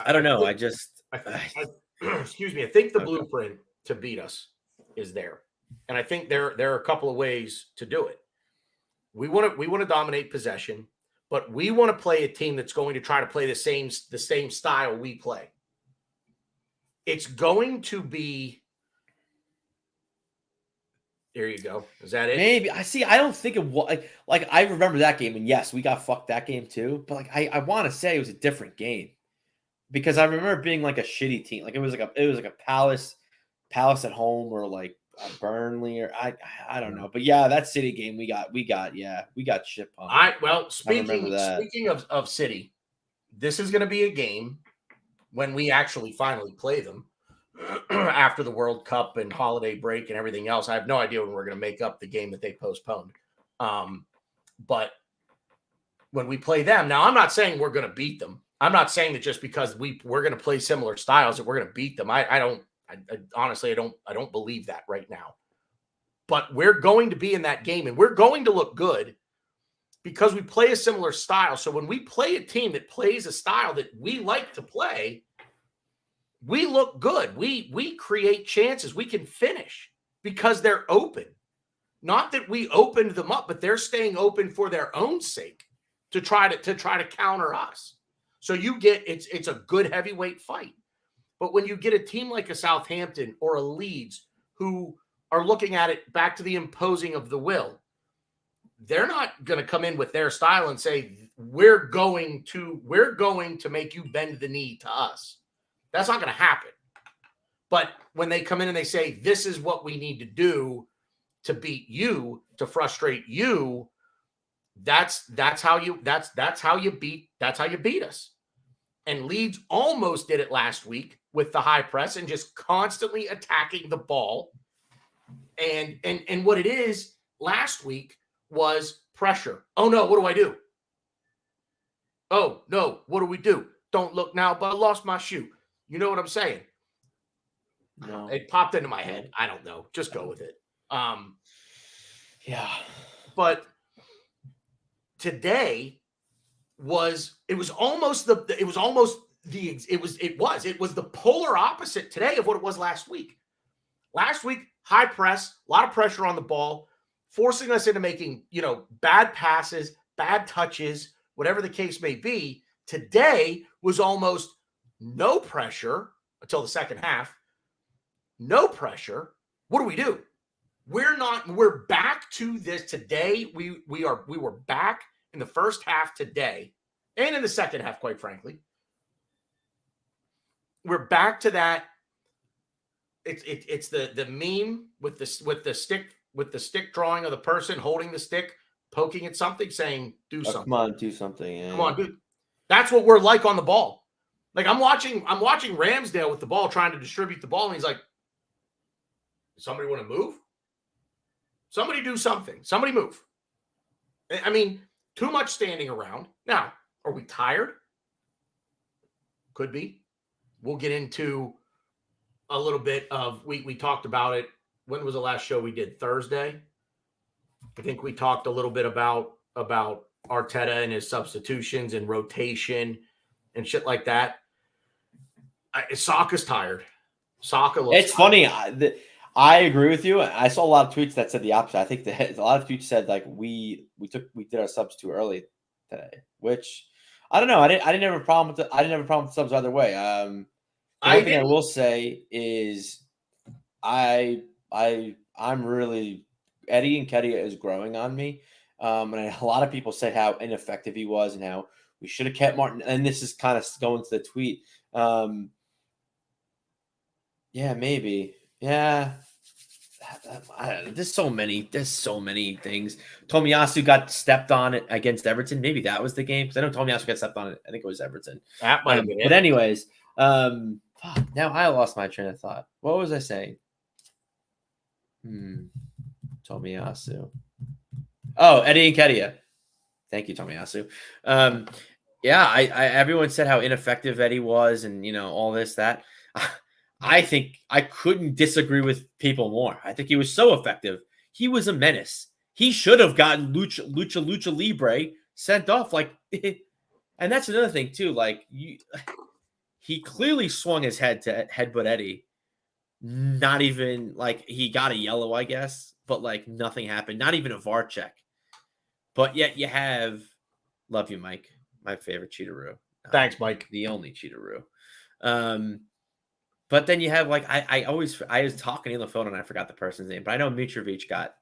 I don't know. Excuse me. I think the blueprint to beat us is there, and I think there are a couple of ways to do it. We want to dominate possession, but we want to play a team that's going to try to play the same style we play. It's going to be. There you go. Is that it? Maybe. I don't think it was like I remember that game, and yes, we got fucked that game too. But like I want to say it was a different game, because I remember being like a shitty team. Like it was like a Palace at home, or like Burnley or I don't know, but yeah, that City game we got shit pumped. Well, remember that. speaking of City, this is going to be a game when we actually finally play them after the World Cup and holiday break and everything else. I have no idea when we're going to make up the game that they postponed. But when we play them, now I'm not saying we're going to beat them. I'm not saying that just because we're going to play similar styles that we're going to beat them. I honestly I don't believe that right now. But we're going to be in that game and we're going to look good because we play a similar style. So when we play a team that plays a style that we like to play, we look good. We create chances. We can finish because they're open. Not that we opened them up, but they're staying open for their own sake to try to counter us. So you get it's a good heavyweight fight. But when you get a team like a Southampton or a Leeds who are looking at it back to the imposing of the will, they're not going to come in with their style and say, we're going to make you bend the knee to us. That's not going to happen. But when they come in and they say, this is what we need to do to beat you, to frustrate you, that's how you beat us. And Leeds almost did it last week with the high press and just constantly attacking the ball. And what it is last week was pressure. Oh no, what do I do? Oh no, what do we do? Don't look now, but I lost my shoe. You know what I'm saying? No. It popped into my head. I don't know. Just go with it. Yeah. But today was almost the polar opposite today of what it was last week. Last week, high press, a lot of pressure on the ball, forcing us into making, bad passes, bad touches, whatever the case may be. Today was almost no pressure until the second half. No pressure. What do? We're back to this today. We were back in the first half today and in the second half, quite frankly. We're back to that. It's the meme with the stick drawing of the person holding the stick, poking at something, saying, do something. Come on, do something. Yeah. Come on, dude. That's what we're like on the ball. Like I'm watching Ramsdale with the ball, trying to distribute the ball, and he's like, does somebody want to move? Somebody do something. Somebody move. I mean, too much standing around. Now, are we tired? Could be. We'll get into a little bit of, we talked about it. When was the last show we did? Thursday? I think we talked a little bit about Arteta and his substitutions and rotation and shit like that. Saka's tired. Saka looks It's funny. I agree with you. I saw a lot of tweets that said the opposite. I think a lot of tweets said like we did our subs too early today, which I don't know. I didn't have a problem with the subs either way. The only thing I will say is I'm really Eddie Nketiah is growing on me. And a lot of people said how ineffective he was and how we should have kept Martin. And this is kind of going to the tweet. Yeah, maybe. Yeah. There's so many things. Tomiyasu got stepped on it against Everton. Maybe that was the game because I know Tomiyasu got stepped on it. I think it was Everton. That might have been but anyways, now I lost my train of thought. What was I saying? Tomiyasu. Oh, Eddie Nketiah. Thank you, Tomiyasu. Yeah, everyone said how ineffective Eddie was, and all this that. I think I couldn't disagree with people more. I think he was so effective. He was a menace. He should have gotten Lucha Libre sent off. And that's another thing too. He clearly swung his head to headbutt Eddie. Not even he got a yellow, I guess, but nothing happened. Not even a VAR check. But yet you have, love you, Mike, my favorite cheateroo. Thanks, Mike. The only cheateroo. But then you have I was talking on the phone and I forgot the person's name, but I know Mitrovic got,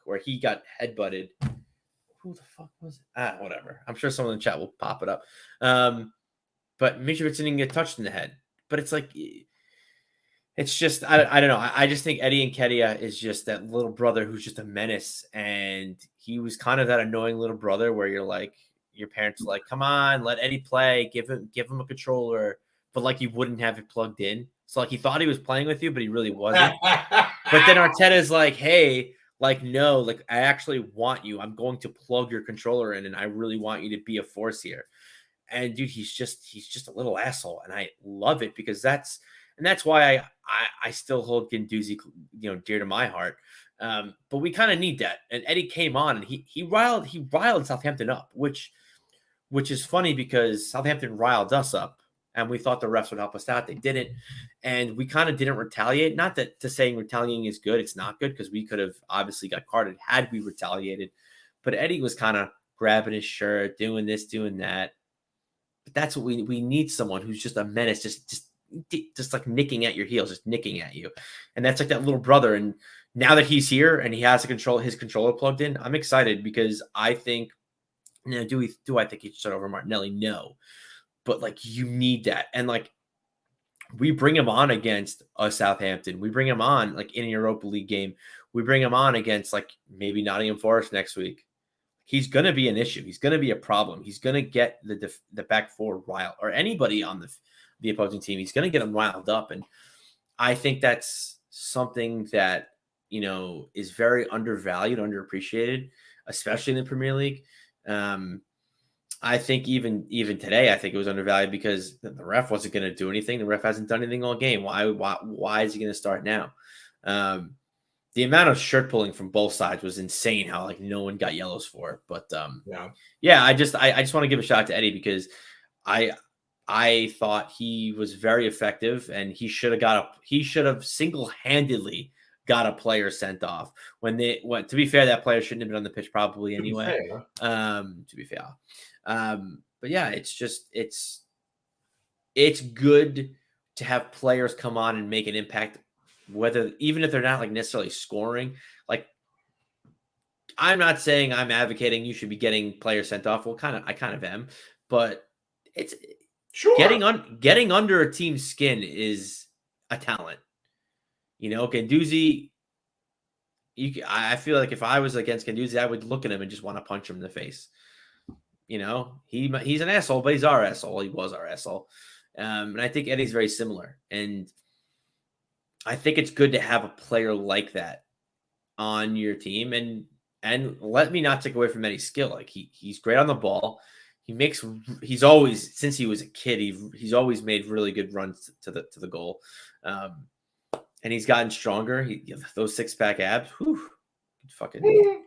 where he got headbutted. Who the fuck was it? Whatever. I'm sure someone in the chat will pop it up. But Mitrovic didn't get touched in the head. But it's It's just I don't know. I just think Eddie Nketiah is just that little brother who's just a menace, and he was kind of that annoying little brother where you're like, your parents are like, come on, let Eddie play, give him a controller, but like he wouldn't have it plugged in. So like he thought he was playing with you, but he really wasn't. But then Arteta's like, hey, like no, like I actually want you. I'm going to plug your controller in, and I really want you to be a force here. And dude, he's just a little asshole, and I love it because that's why I still hold Guendouzi, dear to my heart. But we kind of need that. And Eddie came on and he riled Southampton up, which is funny because Southampton riled us up, and we thought the refs would help us out. They didn't, and we kind of didn't retaliate. Not that to saying retaliating is good; it's not good because we could have obviously got carded had we retaliated. But Eddie was kind of grabbing his shirt, doing this, doing that. But that's what we need, someone who's just a menace, just like nicking at your heels, just nicking at you. And that's like that little brother. And now that he's here and he has his controller plugged in, I'm excited because I think, do I think he should start over Martinelli? No. But like you need that. And like we bring him on against Southampton. We bring him on like in a Europa League game. We bring him on against like maybe Nottingham Forest next week. He's going to be an issue. He's going to be a problem. He's going to get the back four riled, or anybody on the opposing team. He's going to get them riled up. And I think that's something that, is very undervalued, underappreciated, especially in the Premier League. I think even today, I think it was undervalued because the ref wasn't going to do anything. The ref hasn't done anything all game. Why is he going to start now? The amount of shirt pulling from both sides was insane. How like no one got yellows for it, but yeah. I just want to give a shout out to Eddie because I thought he was very effective, and he should have single-handedly got a player sent off when to be fair, that player shouldn't have been on the pitch probably anyway. To be fair. But yeah, it's good to have players come on and make an impact, even if they're not like necessarily scoring. Like, I'm not saying I'm advocating you should be getting players sent off. Well, I kind of am, but it's sure getting under a team's skin is a talent. Guendouzi, I feel like if I was against Guendouzi, I would look at him and just want to punch him in the face. He's an asshole, but he's our asshole. He was our asshole. And I think Eddie's very similar. And I think it's good to have a player like that on your team. And let me not take away from Eddie's skill. Like he's great on the ball. He's always, since he was a kid, he's always made really good runs to the goal. And he's gotten stronger. Those 6-pack abs, fucking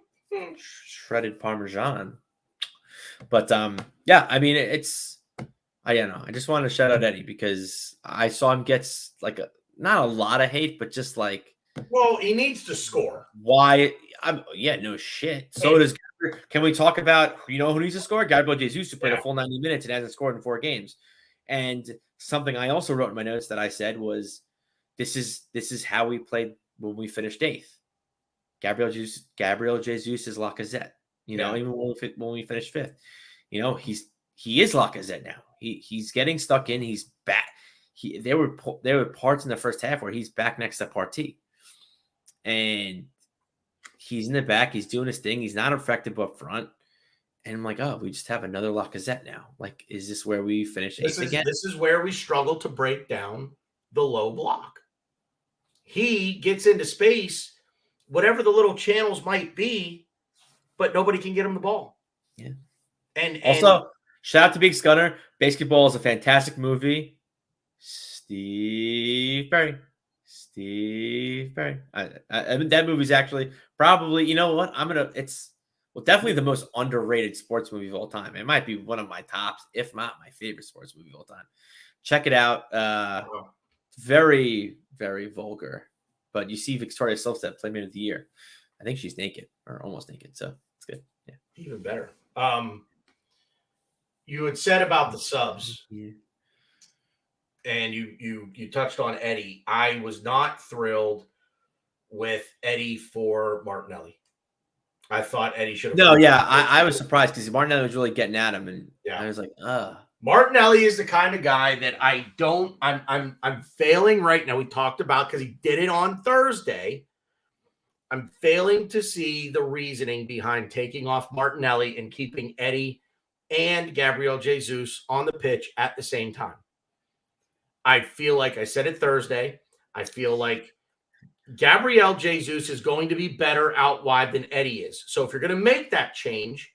shredded Parmesan. But yeah, I mean, I don't know. I just wanted to shout out Eddie because I saw him get like not a lot of hate, but just like, well, he needs to score. Why? No shit. So does. Can we talk about who needs to score? Gabriel Jesus, who played a full 90 minutes and hasn't scored in 4 games. And something I also wrote in my notes that I said was, this is how we played when we finished 8th. Gabriel Jesus is Lacazette. Even when we finished 5th, he is Lacazette now. He's getting stuck in. He's back. There were parts in the first half where he's back next to Partey, and he's in the back. He's doing his thing. He's not effective up front. And I'm like, oh, we just have another Lacazette now. Like, is this where we finish 8th again? This is where we struggle to break down the low block. He gets into space, whatever the little channels might be, but nobody can get him the ball. Yeah. And also, shout out to Big Scunner. Basketball is a fantastic movie. Steve Perry. That movie's actually probably, it's definitely the most underrated sports movie of all time. It might be one of my tops, if not my favorite sports movie of all time. Check it out. Very, very vulgar. But you see Victoria Silvstedt, Playmate of the Year. I think she's naked or almost naked. So it's good. Yeah. Even better. You had said about the subs. Yeah. And you touched on Eddie. I was not thrilled with Eddie for Martinelli. I thought Eddie should have. No, yeah, I was surprised because Martinelli was really getting at him, and yeah. I was like, Martinelli is the kind of guy that I'm failing right now. We talked about because he did it on Thursday. I'm failing to see the reasoning behind taking off Martinelli and keeping Eddie and Gabriel Jesus on the pitch at the same time. I feel like I said it Thursday. I feel like Gabriel Jesus is going to be better out wide than Eddie is. So if you're going to make that change,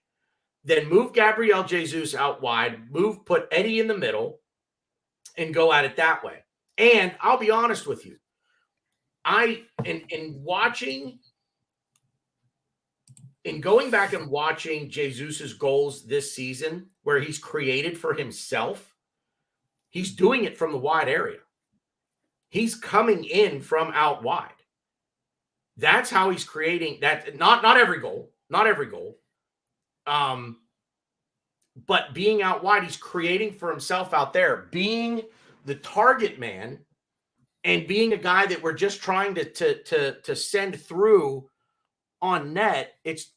then move Gabriel Jesus out wide, put Eddie in the middle, and go at it that way. And I'll be honest with you. In going back and watching Jesus's goals this season, where he's created for himself, he's doing it from the wide area. He's coming in from out wide. That's how he's creating that. Not every goal. But being out wide, he's creating for himself out there, being the target man and being a guy that we're just trying to send through on net. It's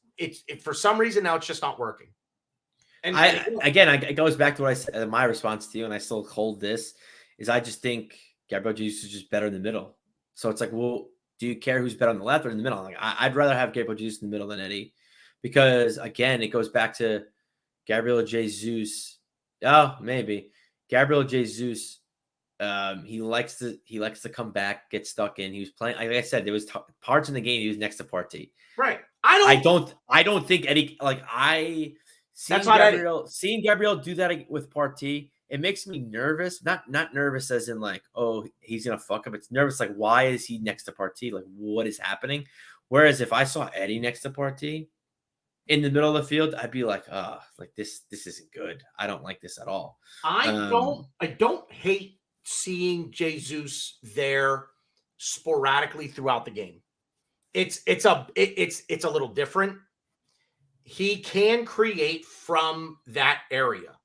for some reason now it's just not working. And it goes back to what I said. My response to you, and I still hold this, is I just think Gabriel Jesus is just better in the middle. So it's like, well, do you care who's better on the left or in the middle? Like, I'd rather have Gabriel Jesus in the middle than Eddie, because again, it goes back to Gabriel Jesus. Oh, maybe Gabriel Jesus. He likes to come back, get stuck in. He was playing, like I said, there was parts in the game he was next to Partey. Right. I don't think Eddie, seeing Gabriel do that with Partey, it makes me nervous. Not nervous as in like, oh, he's gonna fuck up. It's nervous like, why is he next to Partey? Like, what is happening? Whereas if I saw Eddie next to Partey in the middle of the field, I'd be like, like this isn't good. I don't like this at all. I don't hate seeing Jesus there sporadically throughout the game. It's a little different. He can create from that area.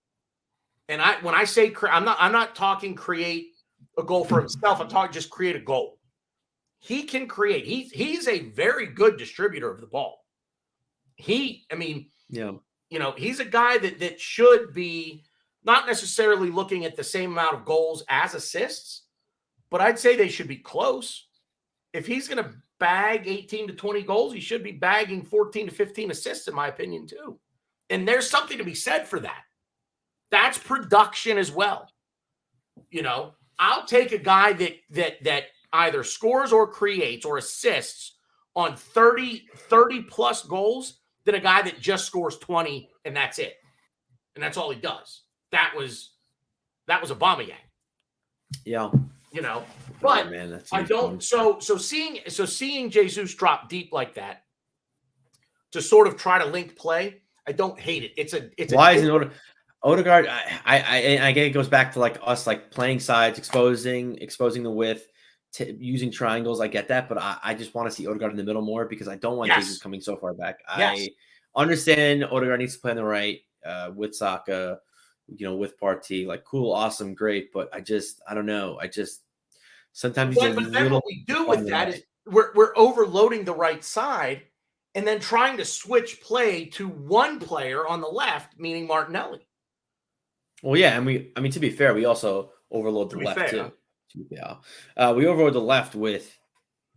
And when I say I'm not talking create a goal for himself. I'm talking just create a goal. He can create. He's a very good distributor of the ball. He's a guy that should be not necessarily looking at the same amount of goals as assists, but I'd say they should be close. If he's going to bag 18 to 20 goals, he should be bagging 14 to 15 assists, in my opinion, too. And there's something to be said for that. That's production as well. I'll take a guy that either scores or creates or assists on 30 plus goals than a guy that just scores 20 and that's it. And that's all he does. That was Aubameyang. Yeah. But man, I don't. So seeing Jesus drop deep like that to sort of try to link play, I don't hate it. It's why isn't Odegaard? I get it goes back to like us like playing sides, exposing the width, using triangles. I get that, but I just want to see Odegaard in the middle more because I don't want Jesus coming so far back. Yes. I understand Odegaard needs to play on the right with Saka, with Partey. Like, cool, awesome, great, but I don't know. Sometimes but then what we do with that is we're overloading the right side and then trying to switch play to one player on the left, meaning Martinelli. Well, yeah, and to be fair, we also overload the left too. Yeah, we overload the left with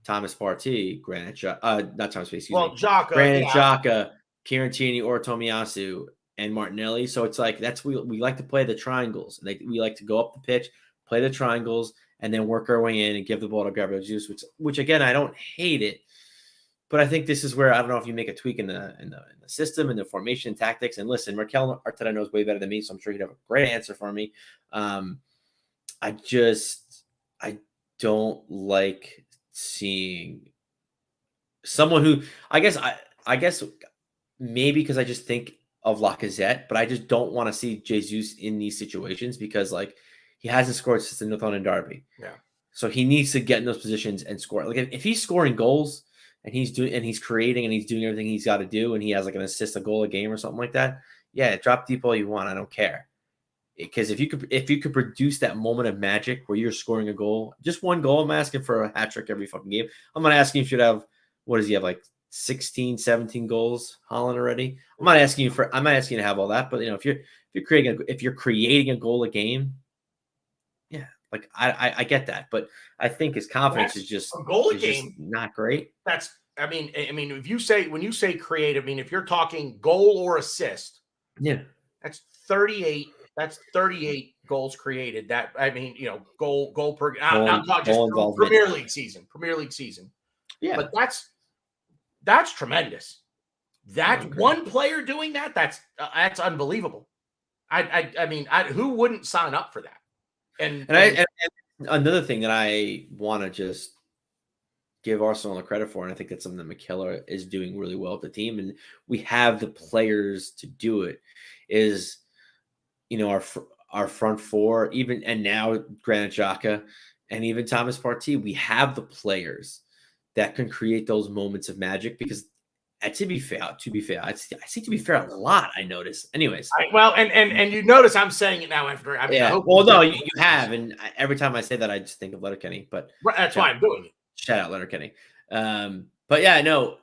Thomas Partey, Granit Xhaka, not Thomas Partey, excuse me. Xhaka, Granit Xhaka, Kieran Tierney, or Tomiyasu, and Martinelli. So it's like we like to play the triangles. We like to go up the pitch, play the triangles, and then work our way in and give the ball to Gabriel Jesus, which again, I don't hate it. But I think this is where I don't know if you make a tweak in the system and the formation and tactics. And listen, Mikel Arteta knows way better than me, so I'm sure he'd have a great answer for me. I don't like seeing someone who I guess maybe because I just think of Lacazette, but I just don't want to see Jesus in these situations because like he hasn't scored since the Northampton Derby. Yeah. So he needs to get in those positions and score. Like if he's scoring goals and he's creating and he's doing everything he's got to do and he has like an assist, a goal a game or something like that, yeah, drop deep all you want. I don't care. Because if you could produce that moment of magic where you're scoring a goal, just one goal, I'm asking for a hat trick every fucking game. I'm not asking if you should have, what does he have, like 16, 17 goals, Haaland already? I'm not asking you to have all that, but if if you're creating a goal a game, yeah, like I get that, but I think his confidence is just a goal a game. Not great. That's I mean when you say creative, I mean if you're talking goal or assist, yeah, that's 38. That's 38 goals created. That I mean, goal per. I'm talking just Premier League season. Yeah, but that's tremendous. That's one player doing that. That's unbelievable. I mean, who wouldn't sign up for that? And another thing that I want to just give Arsenal the credit for, and I think that's something that McKellar is doing really well with the team, and we have the players to do it. Is our front four, even and now Granit Xhaka and even Thomas Partey, we have the players that can create those moments of magic. Because to be fair, I see to be fair a lot. I notice, anyways. And you notice I'm saying it now after. I mean, you have, and every time I say that, I just think of Letterkenny. But that's why I'm doing it. Shout out Letterkenny. But yeah, no,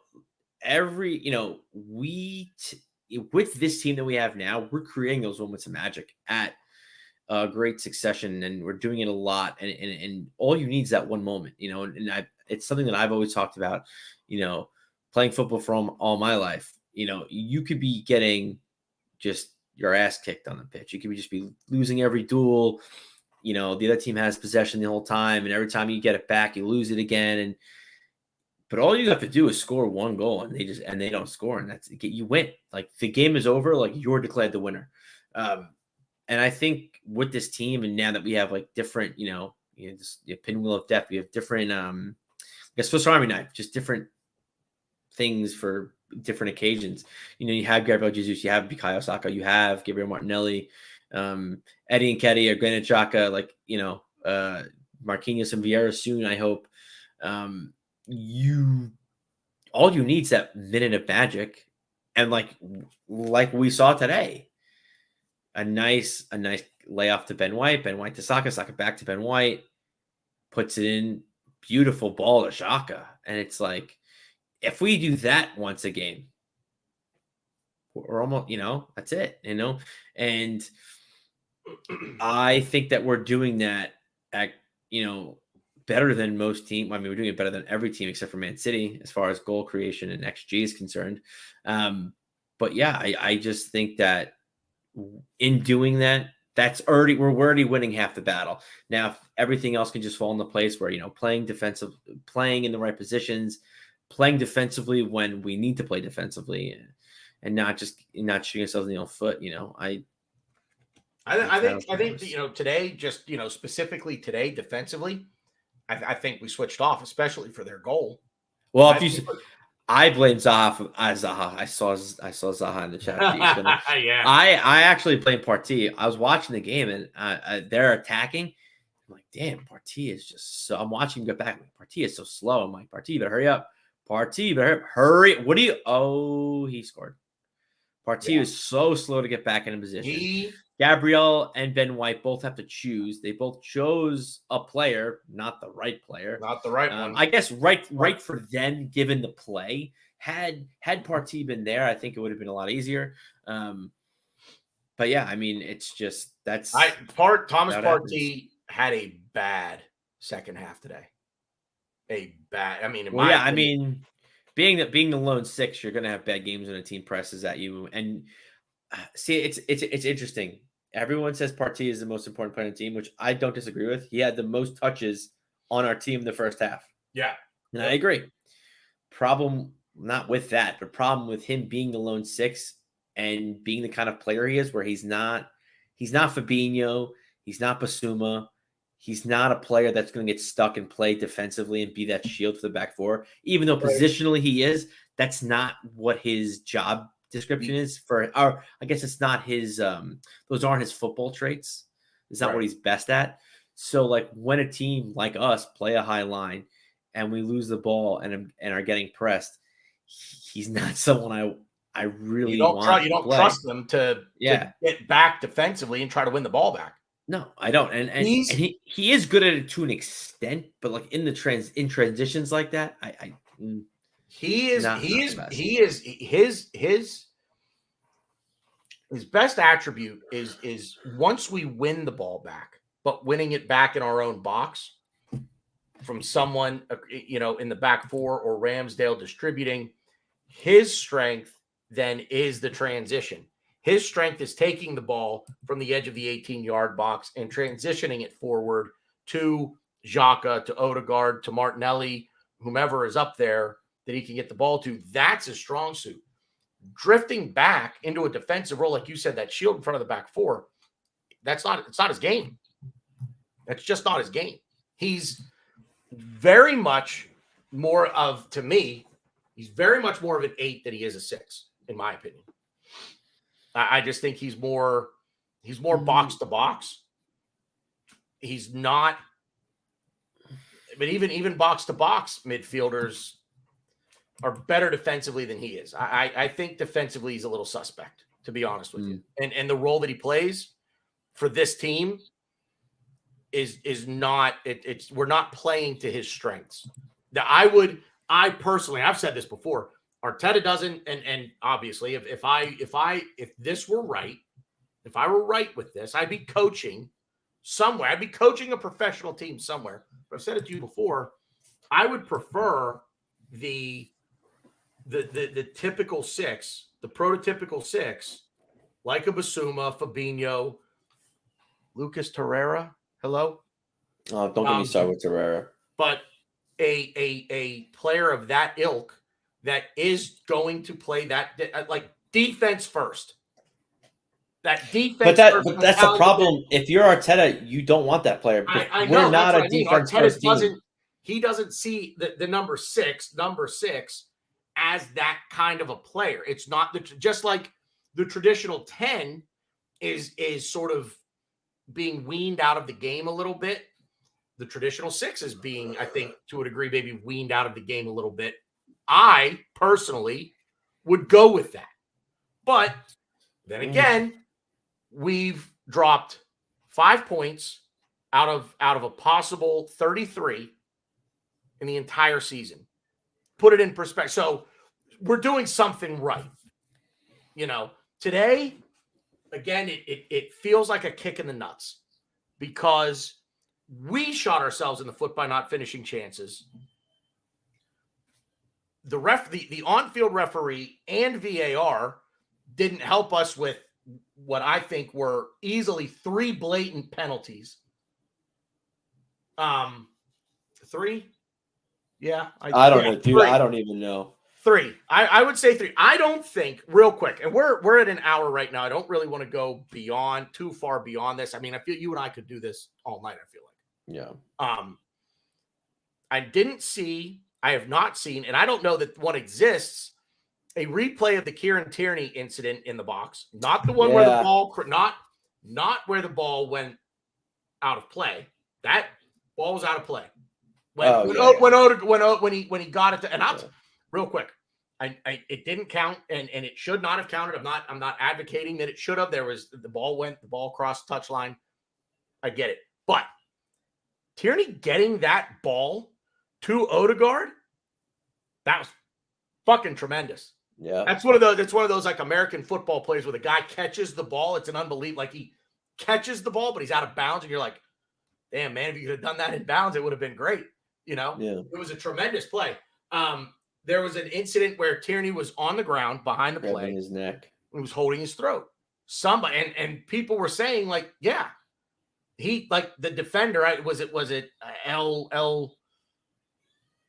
with this team that we have now, we're creating those moments of magic at a great succession, and we're doing it a lot. And all you need is that one moment, it's something that I've always talked about, playing football for all my life. You could be getting just your ass kicked on the pitch. You could just be losing every duel. The other team has possession the whole time, and every time you get it back, you lose it again. But all you have to do is score one goal, and they don't score, and you win. Like the game is over, like you're declared the winner. And I think with this team, and now that we have like different, this pinwheel of death, we have different, Swiss Army knife, just different things for different occasions. You have Gabriel Jesus, you have Bukayo Saka, you have Gabriel Martinelli, Eddie Nketiah, or Granit Xhaka, Marquinhos and Vieira soon, I hope. All you need is that minute of magic, and like we saw today, a nice layoff to Ben White to Saka back to Ben White, puts it in, beautiful ball to Xhaka, and it's like, if we do that once a game, we're almost, that's it, and I think that we're doing that at, better than most teams. I mean, we're doing it better than every team except for Man City as far as goal creation and XG is concerned. But yeah, I just think that in doing that, we're already winning half the battle. Now, if everything else can just fall into place where, playing in the right positions, playing defensively when we need to play defensively, and not shooting ourselves in the own foot. I think today, just specifically today defensively, I think we switched off, especially for their goal. Well, I blame Zaha for Zaha. I saw Zaha in the chat. Yeah. I actually blame Partey. I was watching the game, and they're attacking. I'm like, damn, Partey is just so. I'm watching him get back. Partey is so slow. I'm like, Partey, you better hurry up. Partey, better hurry. What do you? Oh, he scored. Partey is so slow to get back in position. Gabriel and Ben White both have to choose. They both chose a player, not the right player. Not the right one. I guess right for them, given the play. Had Partey been there, I think it would have been a lot easier. But yeah, I mean, it's just Thomas Partey had a bad second half today. Being the lone six, you're going to have bad games when a team presses at you. And see, it's interesting. Everyone says Partey is the most important player on the team, which I don't disagree with. He had the most touches on our team in the first half. Yeah. And I agree. Problem not with that, but problem with him being the lone six and being the kind of player he is, where he's not Fabinho, he's not Basuma. He's not a player that's going to get stuck and play defensively and be that shield for the back four. Even though positionally he is, that's not what his job description is or I guess it's not his those aren't his football traits. It's not what he's best at. So like when a team like us play a high line and we lose the ball and are getting pressed, he's not someone I really want. You don't trust them to get back defensively and try to win the ball back. No, I don't. And he is good at it to an extent, but like in transitions like that, His best attribute is once we win the ball back, but winning it back in our own box from someone, in the back four or Ramsdale distributing. His strength then is the transition. His strength is taking the ball from the edge of the 18-yard box and transitioning it forward to Xhaka, to Odegaard, to Martinelli, whomever is up there that he can get the ball to. That's his strong suit. Drifting back into a defensive role, like you said, that shield in front of the back four, it's not his game. That's just not his game. He's very much more of, to me, he's very much more of an 8 than he is a 6, in my opinion. I just think he's more box to box. He's not, but even box to box midfielders are better defensively than he is. I think defensively he's a little suspect, to be honest with you. And the role that he plays for this team is not, we're not playing to his strengths. I personally, I've said this before, Arteta doesn't, and obviously if this were right, if I were right with this, I'd be coaching somewhere. I'd be coaching a professional team somewhere. But I've said it to you before. I would prefer the typical 6, the prototypical 6, like a Basuma, Fabinho, Lucas Torreira. Hello? Oh, don't get me started with Torreira. But a player of that ilk that is going to play that, like, defense first. That defense. But that's the problem. If you're Arteta, you don't want that player. I know, we're not a defense first team. He doesn't see the number six as that kind of a player. It's not just like the traditional 10 is sort of being weaned out of the game a little bit. The traditional 6 is being, I think, to a degree, maybe weaned out of the game a little bit. I personally would go with that. But then again, we've dropped 5 points out of a possible 33 in the entire season. Put it in perspective. So we're doing something right. Today, again, it feels like a kick in the nuts because we shot ourselves in the foot by not finishing chances. The on-field referee and VAR didn't help us with what I think were easily 3 blatant penalties. 3? Yeah. I don't know, dude. 3. I don't even know. 3. I would say 3. I don't think, real quick, and we're at an hour right now. I don't really want to go too far beyond this. I mean, I feel you and I could do this all night, I feel like. Yeah. I have not seen, and I don't know that one exists, a replay of the Kieran Tierney incident in the box. Not the one where the ball, not where the ball went out of play. That ball was out of play. When he got it to, and real quick, it didn't count, and it should not have counted. I'm not advocating that it should have. The ball crossed touchline. I get it, but Tierney getting that ball to Odegaard, that was fucking tremendous. Yeah, that's one of those like American football plays where the guy catches the ball. It's an unbelievable, like he catches the ball, but he's out of bounds, and you're like, damn, man, if you could have done that in bounds, it would have been great. It was a tremendous play. There was an incident where Tierney was on the ground behind the play, his neck, and was holding his throat. Somebody and people were saying like, yeah, he like the defender. Was it Al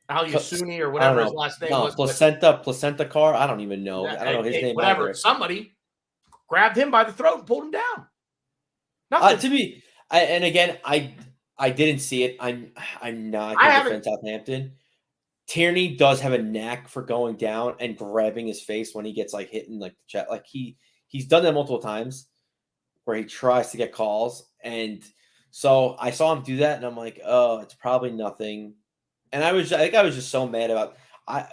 Yasuni or whatever his last name was? Placenta Car. I don't even know. I don't know his name. Whatever. Either. Somebody grabbed him by the throat and pulled him down. Nothing. To me, I didn't see it. I'm not going to defend Southampton. Tierney does have a knack for going down and grabbing his face when he gets like hit in like the chest. Like he's done that multiple times where he tries to get calls. And so I saw him do that and I'm like, oh, it's probably nothing. And I think I was just so mad about I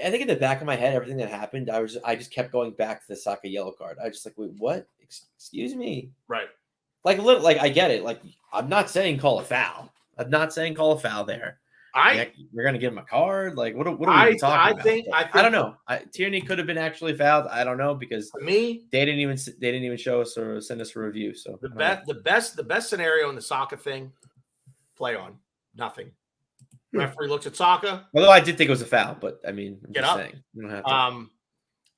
think in the back of my head, everything that happened, I just kept going back to the Saka yellow card. I was just like, wait, what? Excuse me. Right. Like I get it. Like I'm not saying call a foul. I'm not saying call a foul there. We're gonna give him a card. Like, what are we talking about? I don't know. Tierney could have been actually fouled. I don't know because for me, they didn't even show us or send us a review. So the best scenario in the Saka thing, play on, nothing. Referee looks at Saka. Although I did think it was a foul, but I mean, I'm Get just up. saying. You don't have to.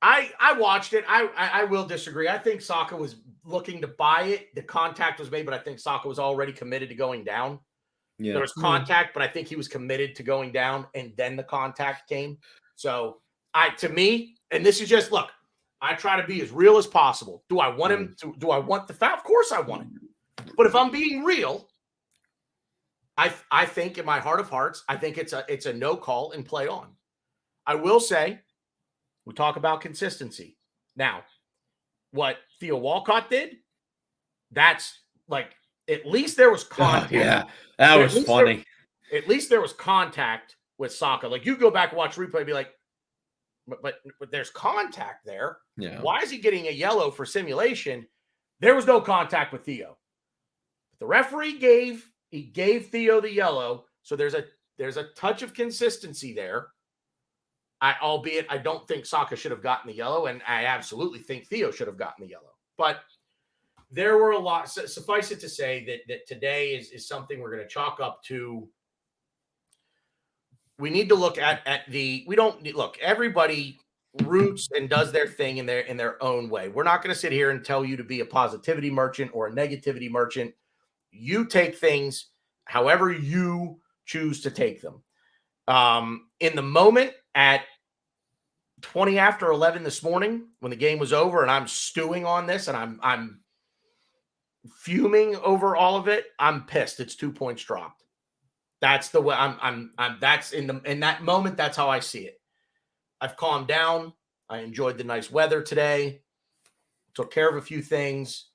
I watched it. I will disagree. I think Saka was looking to buy it. The contact was made, but I think Saka was already committed to going down. Yeah. There was contact, but I think he was committed to going down, and then the contact came. So to me, and this is just look, I try to be as real as possible. Do I want him to? Do I want the foul? Of course I want it. But if I'm being real, I think in my heart of hearts, I think it's a no call and play on. I will say, we talk about consistency. Now, what Theo Walcott did, that's like at least there was contact. Oh, yeah, that was funny. At least there was contact with Saka. Like you go back and watch replay, and be like, but there's contact there. Yeah. Why is he getting a yellow for simulation? There was no contact with Theo. The referee gave Theo the yellow, so there's a touch of consistency there. Albeit I don't think Saka should have gotten the yellow, and I absolutely think Theo should have gotten the yellow. But there were a lot. Suffice it to say that today is something we're going to chalk up to. We need to look at everybody roots and does their thing in their own way. We're not going to sit here and tell you to be a positivity merchant or a negativity merchant. You take things however you choose to take them. In the moment at 20 after 11 this morning, when the game was over and I'm stewing on this and I'm fuming over all of it, I'm pissed. It's 2 points dropped. That's the way that's in that moment. That's how I see it. I've calmed down. I enjoyed the nice weather today. Took care of a few things.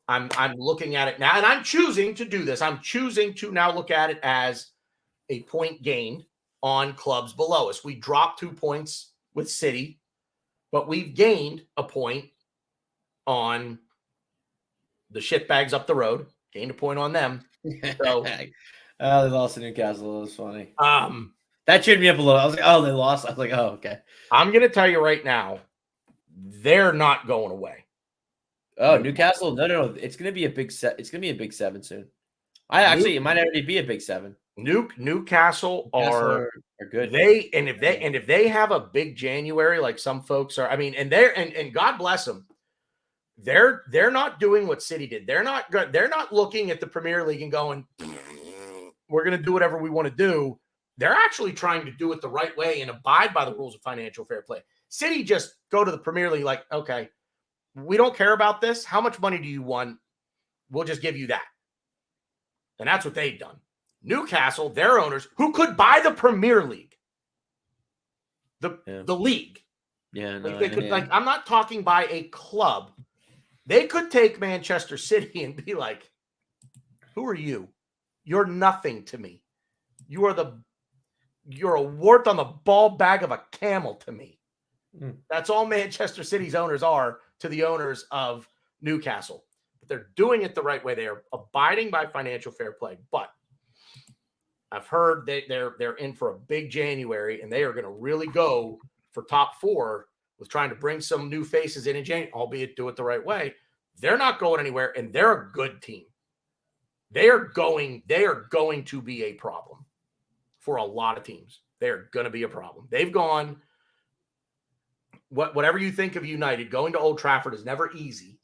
I'm looking at it now, and I'm choosing to do this. I'm choosing to now look at it as a point gained on clubs below us. We dropped 2 points with City, but we've gained a point on the shitbags up the road. Gained a point on them. So they lost to Newcastle. It was funny. That cheered me up a little. I was like, oh, they lost. I was like, oh, okay. I'm going to tell you right now, they're not going away. Oh, Newcastle? No. It's going to be a big set. It's going to be a big 7 soon. It might already be a big 7. Newcastle are good. If they have a big January, like some folks are, I mean, and God bless them. They're not doing what City did. They're not looking at the Premier League and going, we're going to do whatever we want to do. They're actually trying to do it the right way and abide by the rules of financial fair play. City just go to the Premier League like, okay, we don't care about this. How much money do you want? We'll just give you that. And that's what they've done. Newcastle, their owners, who could buy the Premier League, the league. Yeah, no, they could. Like, I'm not talking by a club. They could take Manchester City and be like, "Who are you? You're nothing to me. You're a wart on the ball bag of a camel to me." That's all Manchester City's owners are to the owners of Newcastle. But they're doing it the right way. They are abiding by financial fair play. But I've heard they're in for a big January, and they are going to really go for top 4 with trying to bring some new faces in January, albeit do it the right way. They're not going anywhere, and they're a good team. They are going to be a problem for a lot of teams. They're going to be a problem. They've gone whatever you think of United, going to Old Trafford is never easy.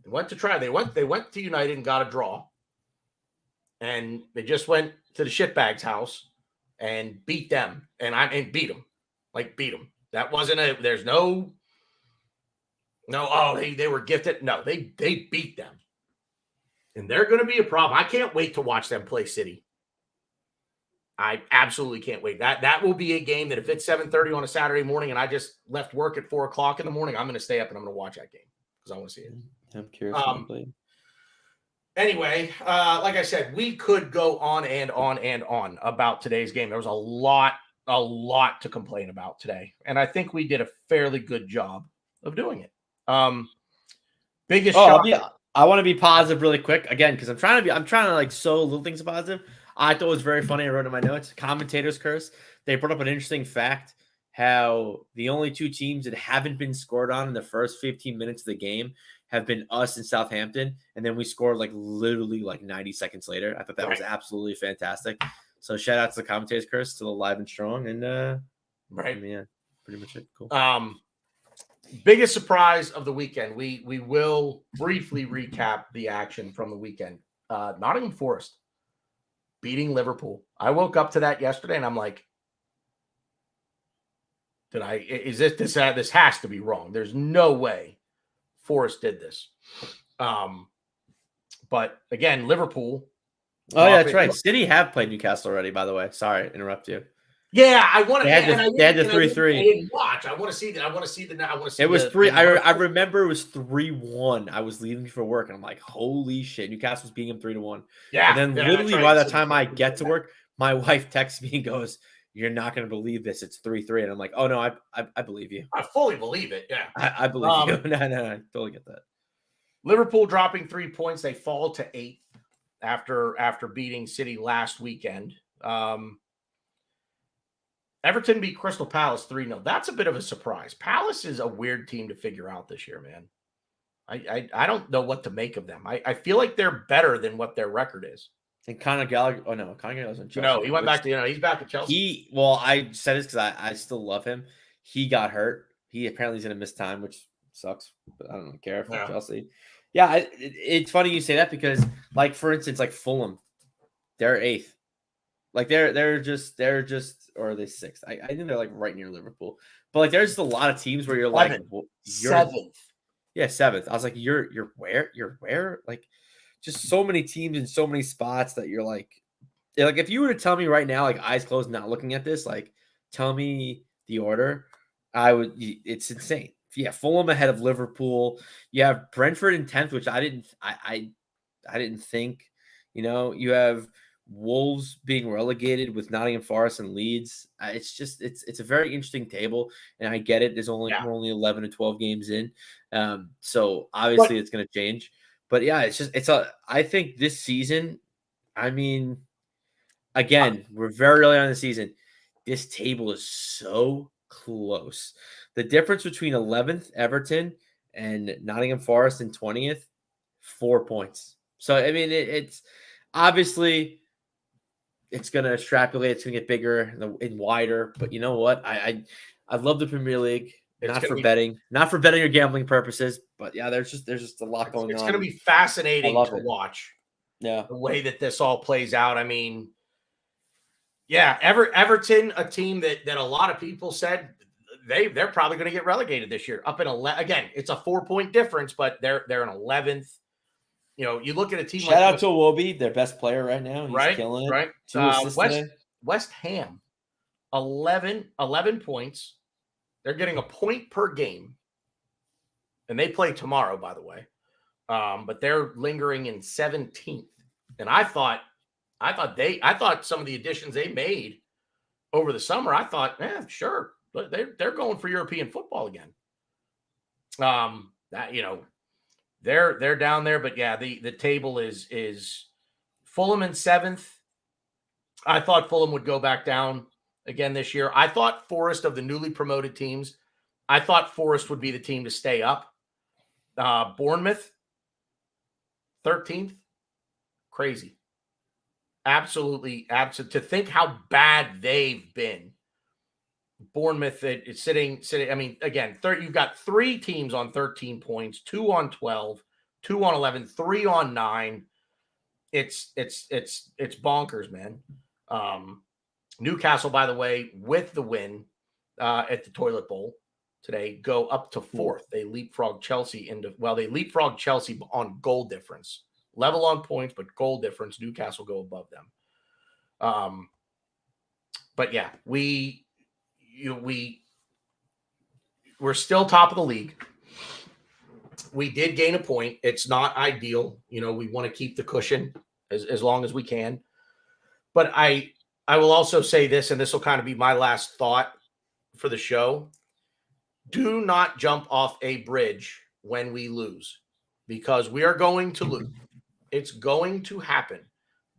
They went to United and got a draw. And they just went to the shitbags house and beat them. And beat them. Like, beat them. That wasn't there's no, they were gifted. No, they beat them. And they're going to be a problem. I can't wait to watch them play City. I absolutely can't wait. That will be a game that if it's 7:30 on a Saturday morning and I just left work at 4 o'clock in the morning, I'm going to stay up and I'm going to watch that game because I want to see it. I'm curious. Anyway, like I said, we could go on and on and on about today's game. There was a lot to complain about today, and I think we did a fairly good job of doing it. Biggest shock. I want to be positive really quick again because I'm trying to like sow little things positive. I thought it was very funny. I wrote in my notes, commentator's curse. They brought up an interesting fact, how the only two teams that haven't been scored on in the first 15 minutes of the game have been us and Southampton. And then we scored like literally like 90 seconds later. I thought that was absolutely fantastic. So shout out to the commentator's curse, still alive and strong. And Right. I mean, yeah, pretty much it. Cool. Biggest surprise of the weekend. We will briefly recap the action from the weekend. Nottingham Forest beating Liverpool. I woke up to that yesterday and I'm like, this has to be wrong. There's no way Forest did this. But again, Liverpool. Oh, yeah, that's right. City have played Newcastle already, by the way. Sorry to interrupt you. Yeah, I want to. They had the 3-3. I didn't watch. I want to see that. It was 3. I remember it was 3-1. I was leaving for work, and I'm like, "Holy shit!" Newcastle's beating them 3-1. Yeah. And then literally by the time I get to work, my wife texts me and goes, "You're not going to believe this. It's 3-3." And I'm like, "Oh no, I believe you. I fully believe it. Yeah, I believe you. No, I totally get that." Liverpool dropping 3 points. They fall to 8th after beating City last weekend. Everton beat Crystal Palace 3-0. That's a bit of a surprise. Palace is a weird team to figure out this year, man. I don't know what to make of them. I feel like they're better than what their record is. And Conor Gallagher. Oh no, Conor Gallagher's in Chelsea. No, he went back to he's back at Chelsea. I said this because I still love him. He got hurt. He apparently is going to miss time, which sucks. But I don't care for Chelsea. Yeah, it's funny you say that because, like, for instance, like Fulham, they're 8th. Like they're just or are they 6th? I think they're like right near Liverpool. But like there's just a lot of teams where you're 7th. like you're 7th. Yeah, 7th. I was like, you're where? You're where? Like just so many teams in so many spots that you're like if you were to tell me right now, like eyes closed, not looking at this, like tell me the order, I would. It's insane. Yeah, Fulham ahead of Liverpool. You have Brentford in 10th, which I didn't think. You know, you have Wolves being relegated with Nottingham Forest and Leeds. It's a very interesting table, and I get it. We're only 11 to 12 games in, so obviously it's going to change. But yeah, I think this season. I mean, again, we're very early on in the season. This table is so close. The difference between 11th Everton and Nottingham Forest in 20th, 4 points. So I mean, it's obviously. It's going to extrapolate. It's going to get bigger and wider. But you know what? I love the Premier League. Not for betting or gambling purposes. But yeah, there's just a lot going on. It's going to be fascinating to watch. Yeah, the way that this all plays out. I mean, yeah, Everton, a team that a lot of people said they're probably going to get relegated this year. Up in 11 again, it's a 4-point difference, but they're in 11th. You know, you look at a team. Shout out to Iwobi, their best player right now. He's killing it. Right. West Ham, 11 points. They're getting a point per game, and they play tomorrow, by the way. But they're lingering in 17th. And I thought some of the additions they made over the summer. I thought, sure, they're going for European football again. They're down there, but yeah, the table is Fulham in 7th. I thought Fulham would go back down again this year. I thought Forest, of the newly promoted teams, I thought Forest would be the team to stay up. Bournemouth, 13th. Crazy. Absolutely absent. To think how bad they've been. Bournemouth is sitting. I mean, again, you've got 3 teams on 13 points, 2 on 12, 2 on 11, 3 on 9. It's bonkers, man. Newcastle, by the way, with the win at the Toilet Bowl today, go up to 4th. They leapfrog Chelsea on goal difference. Level on points, but goal difference. Newcastle go above them. But yeah, we're still top of the league. We did gain a point. It's not ideal. You know, we want to keep the cushion as long as we can. But I will also say this, and this will kind of be my last thought for the show. Do not jump off a bridge when we lose, because we are going to lose. It's going to happen.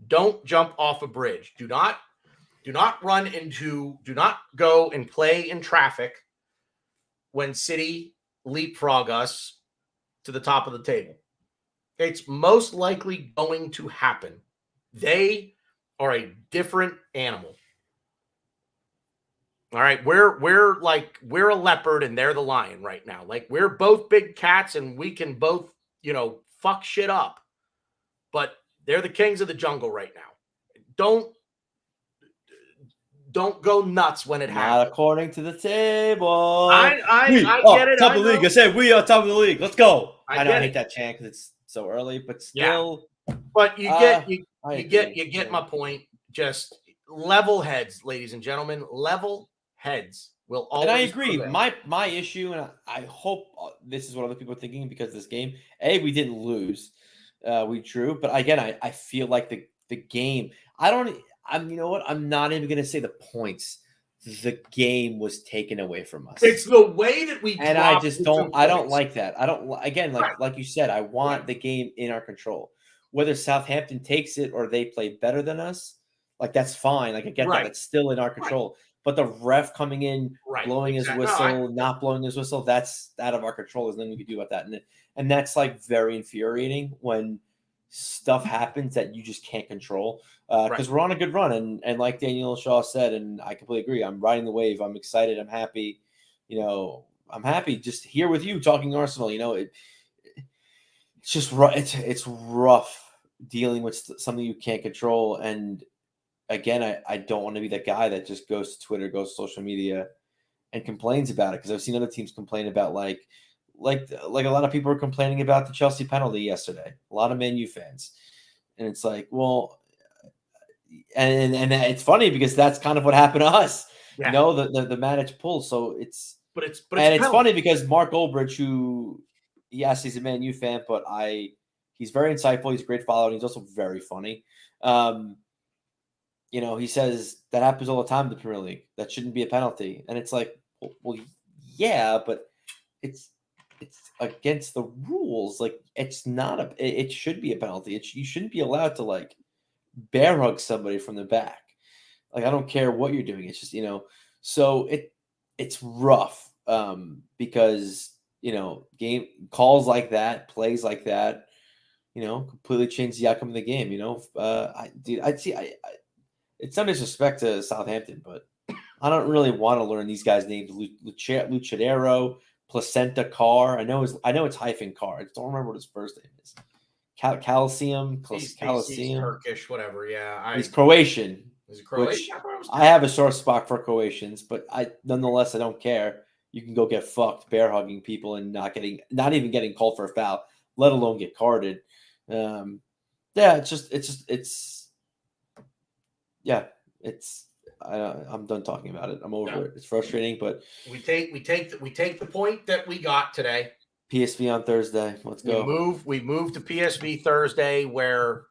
Don't jump off a bridge. Do not go and play in traffic when City leapfrog us to the top of the table. It's most likely going to happen. They are a different animal. All right, we're a leopard and they're the lion right now. Like, we're both big cats and we can both, fuck shit up. But they're the kings of the jungle right now. Don't go nuts when it happens. Not according to the table. I get it. Top of the league. I said we are top of the league. Let's go. I I hate that chant because it's so early, but still. Yeah. But you get my point. Just level heads, ladies and gentlemen. Level heads will always. And I agree. Prevail. My issue, and I hope this is what other people are thinking, because this game, we didn't lose, we drew, but again, I feel like the game. You know what? I'm not even gonna say the points. The game was taken away from us. It's the way that we. And I just don't. I don't like that. I don't. Again, like you said, I want the game in our control. Whether Southampton takes it or they play better than us, like, that's fine. Like, I get that. It's still in our control. But the ref coming in, blowing his whistle, not blowing his whistle, that's out of our control. There's nothing we can do about that. And that's like very infuriating when stuff happens that you just can't control. Because we're on a good run. And like Daniel Shaw said, and I completely agree, I'm riding the wave. I'm excited. I'm happy. I'm happy just here with you talking Arsenal. It's just it's rough dealing with something you can't control. And again, I don't want to be that guy that just goes to Twitter, goes to social media and complains about it. Because I've seen other teams complain about like a lot of people are complaining about the Chelsea penalty yesterday. A lot of Man U fans. And it's like, well, and it's funny because that's kind of what happened to us. Yeah. The Matic pull. So it's it's funny because Mark Goldbridge, who, yes, he's a Man U fan, but he's very insightful. He's a great follower. And he's also very funny. He says that happens all the time in the Premier League. That shouldn't be a penalty. And it's like, well, yeah, but it's against the rules. Like, it's not it should be a penalty. You shouldn't be allowed to like bear hug somebody from the back. Like, I don't care what you're doing. It's just, so it's rough because, game calls like that, plays like that, completely change the outcome of the game. It's no disrespect to Southampton, but I don't really want to learn these guys' names. Luchadero, Placenta Carr. I know it's hyphen Carr. I don't remember what his first name is. Coliseum. He's Turkish, whatever. Yeah, he's Croatian. Is it Croatian? I have a sore spot for Croatians, but nonetheless I don't care. You can go get fucked bear hugging people and not even getting called for a foul, let alone get carded. I'm done talking about it. I'm over it. It's frustrating, but we take the point that we got today. PSV on Thursday. Let's go. We move to PSV Thursday, where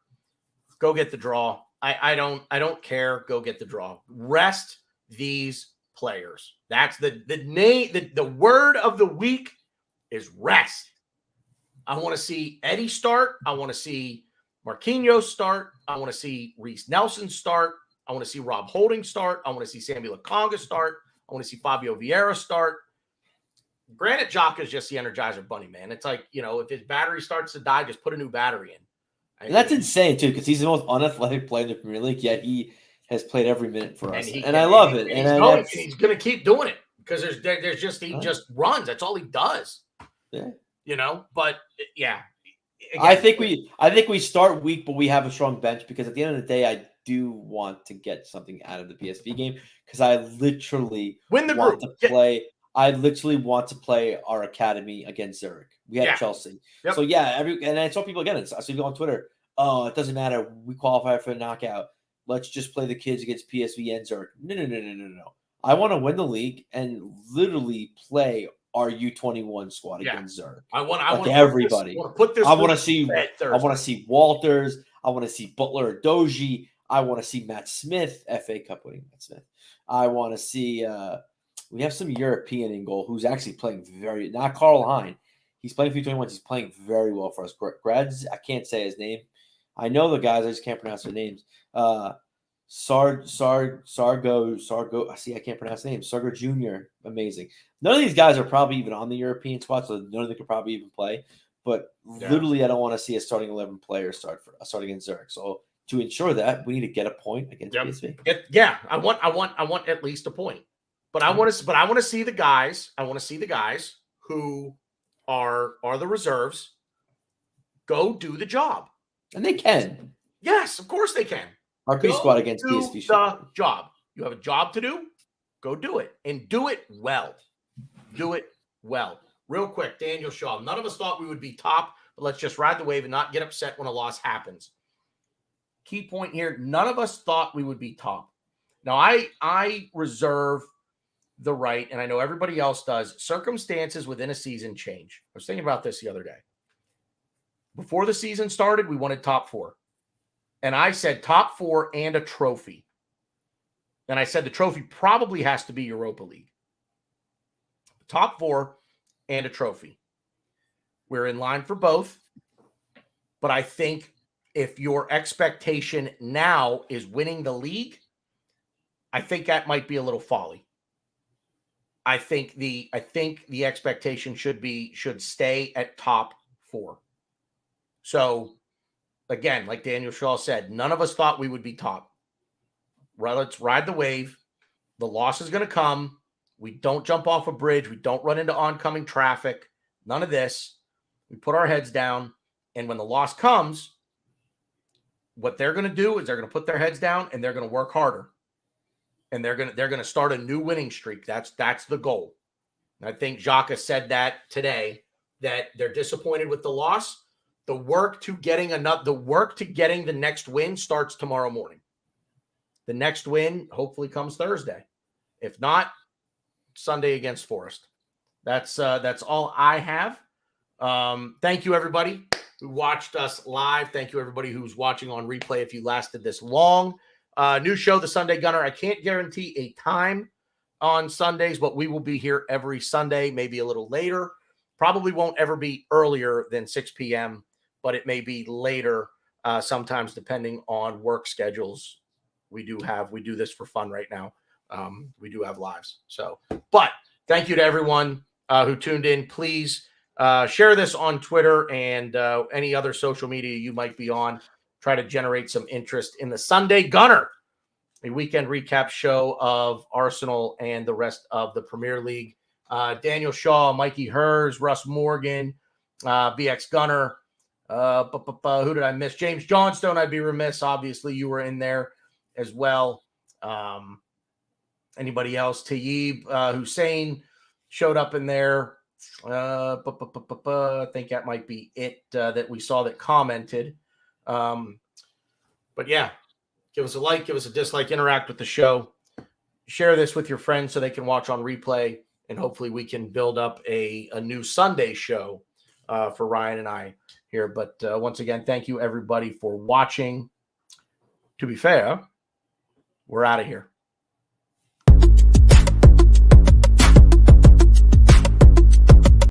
go get the draw. I don't care. Go get the draw. Rest these players. That's the name. The word of the week is rest. I want to see Eddie start. I want to see Marquinhos start. I want to see Reece Nelson start. I want to see Rob Holding start. I want to see Sammy Lokonga start. I want to see Fabio Vieira start. Granite Xhaka is just the Energizer Bunny, man. It's like, if his battery starts to die, just put a new battery in. And that's insane, too, because he's the most unathletic player in the Premier League, yet he has played every minute for us. And I love it. And he's going to keep doing it because there's just just runs. That's all he does. Yeah. But yeah. Again, I think we start weak, but we have a strong bench because at the end of the day, I do want to get something out of the PSV game because I literally win the want group. to play. I literally want to play our academy against Zurich. We had Chelsea. Yep. So and I saw people again. I saw people on Twitter. Oh, it doesn't matter. We qualify for the knockout. Let's just play the kids against PSV and Zurich. No. I want to win the league and literally play our U21 squad against Zurich. I want everybody. I want to see Walters. I want to see Butler or Doji. I want to see Matt Smith, FA Cup winning Matt Smith. I want to see. We have some European in goal who's actually playing not Carl Hein. He's playing for U21s. He's playing very well for us. Grads, I can't say his name. I know the guys. I just can't pronounce their names. Sargo. See, I can't pronounce the name. Sargo Jr. Amazing. None of these guys are probably even on the European squad, so none of them could probably even play. But literally, I don't want to see a starting 11 player start against Zurich. So to ensure that, we need to get a point against PSV. I want at least a point. But I want to see the guys. I want to see the guys who are the reserves go do the job. And they can. Yes, of course they can. Our B squad against PSV. The job. You have a job to do. Go do it and do it well. Do it well. Real quick, Daniel Shaw. None of us thought we would be top, but let's just ride the wave and not get upset when a loss happens. Key point here: none of us thought we would be top. Now, I reserve the right, and I know everybody else does. Circumstances within a season change. I was thinking about this the other day. Before the season started, we wanted top 4. And I said top 4 and a trophy. And I said the trophy probably has to be Europa League. Top 4 and a trophy. We're in line for both. But I think if your expectation now is winning the league, I think that might be a little folly. I think the expectation should stay at top 4. So again, like Daniel Shaw said, none of us thought we would be top. Right, let's ride the wave. The loss is going to come. We don't jump off a bridge. We don't run into oncoming traffic. None of this. We put our heads down. And when the loss comes, what they're going to do is they're going to put their heads down and they're going to work harder. And they're going to start a new winning streak. That's the goal. And I think Xhaka said that today, that they're disappointed with the loss. The work to getting the next win starts tomorrow morning. The next win hopefully comes Thursday. If not, Sunday against Forest. That's all I have. Thank you, everybody who watched us live. Thank you, everybody who's watching on replay if you lasted this long. New show, The Sunday Gunner. I can't guarantee a time on Sundays, but we will be here every Sunday, maybe a little later. Probably won't ever be earlier than 6 p.m., but it may be later, sometimes depending on work schedules. We do this for fun right now. We do have lives. So, but thank you to everyone who tuned in. Please share this on Twitter and any other social media you might be on. Try to generate some interest in the Sunday Gunner, a weekend recap show of Arsenal and the rest of the Premier League. Daniel Shaw, Mikey Hers, Russ Morgan, BX Gunner. Who did I miss? James Johnstone, I'd be remiss. Obviously, you were in there as well. Anybody else? Tayyib Hussein showed up in there. I think that might be it that we saw that commented. But yeah, give us a like, give us a dislike, interact with the show. Share this with your friends so they can watch on replay, and hopefully we can build up a new Sunday show for Ryan and I here. But once again, thank you everybody for watching. To be fair, we're out of here.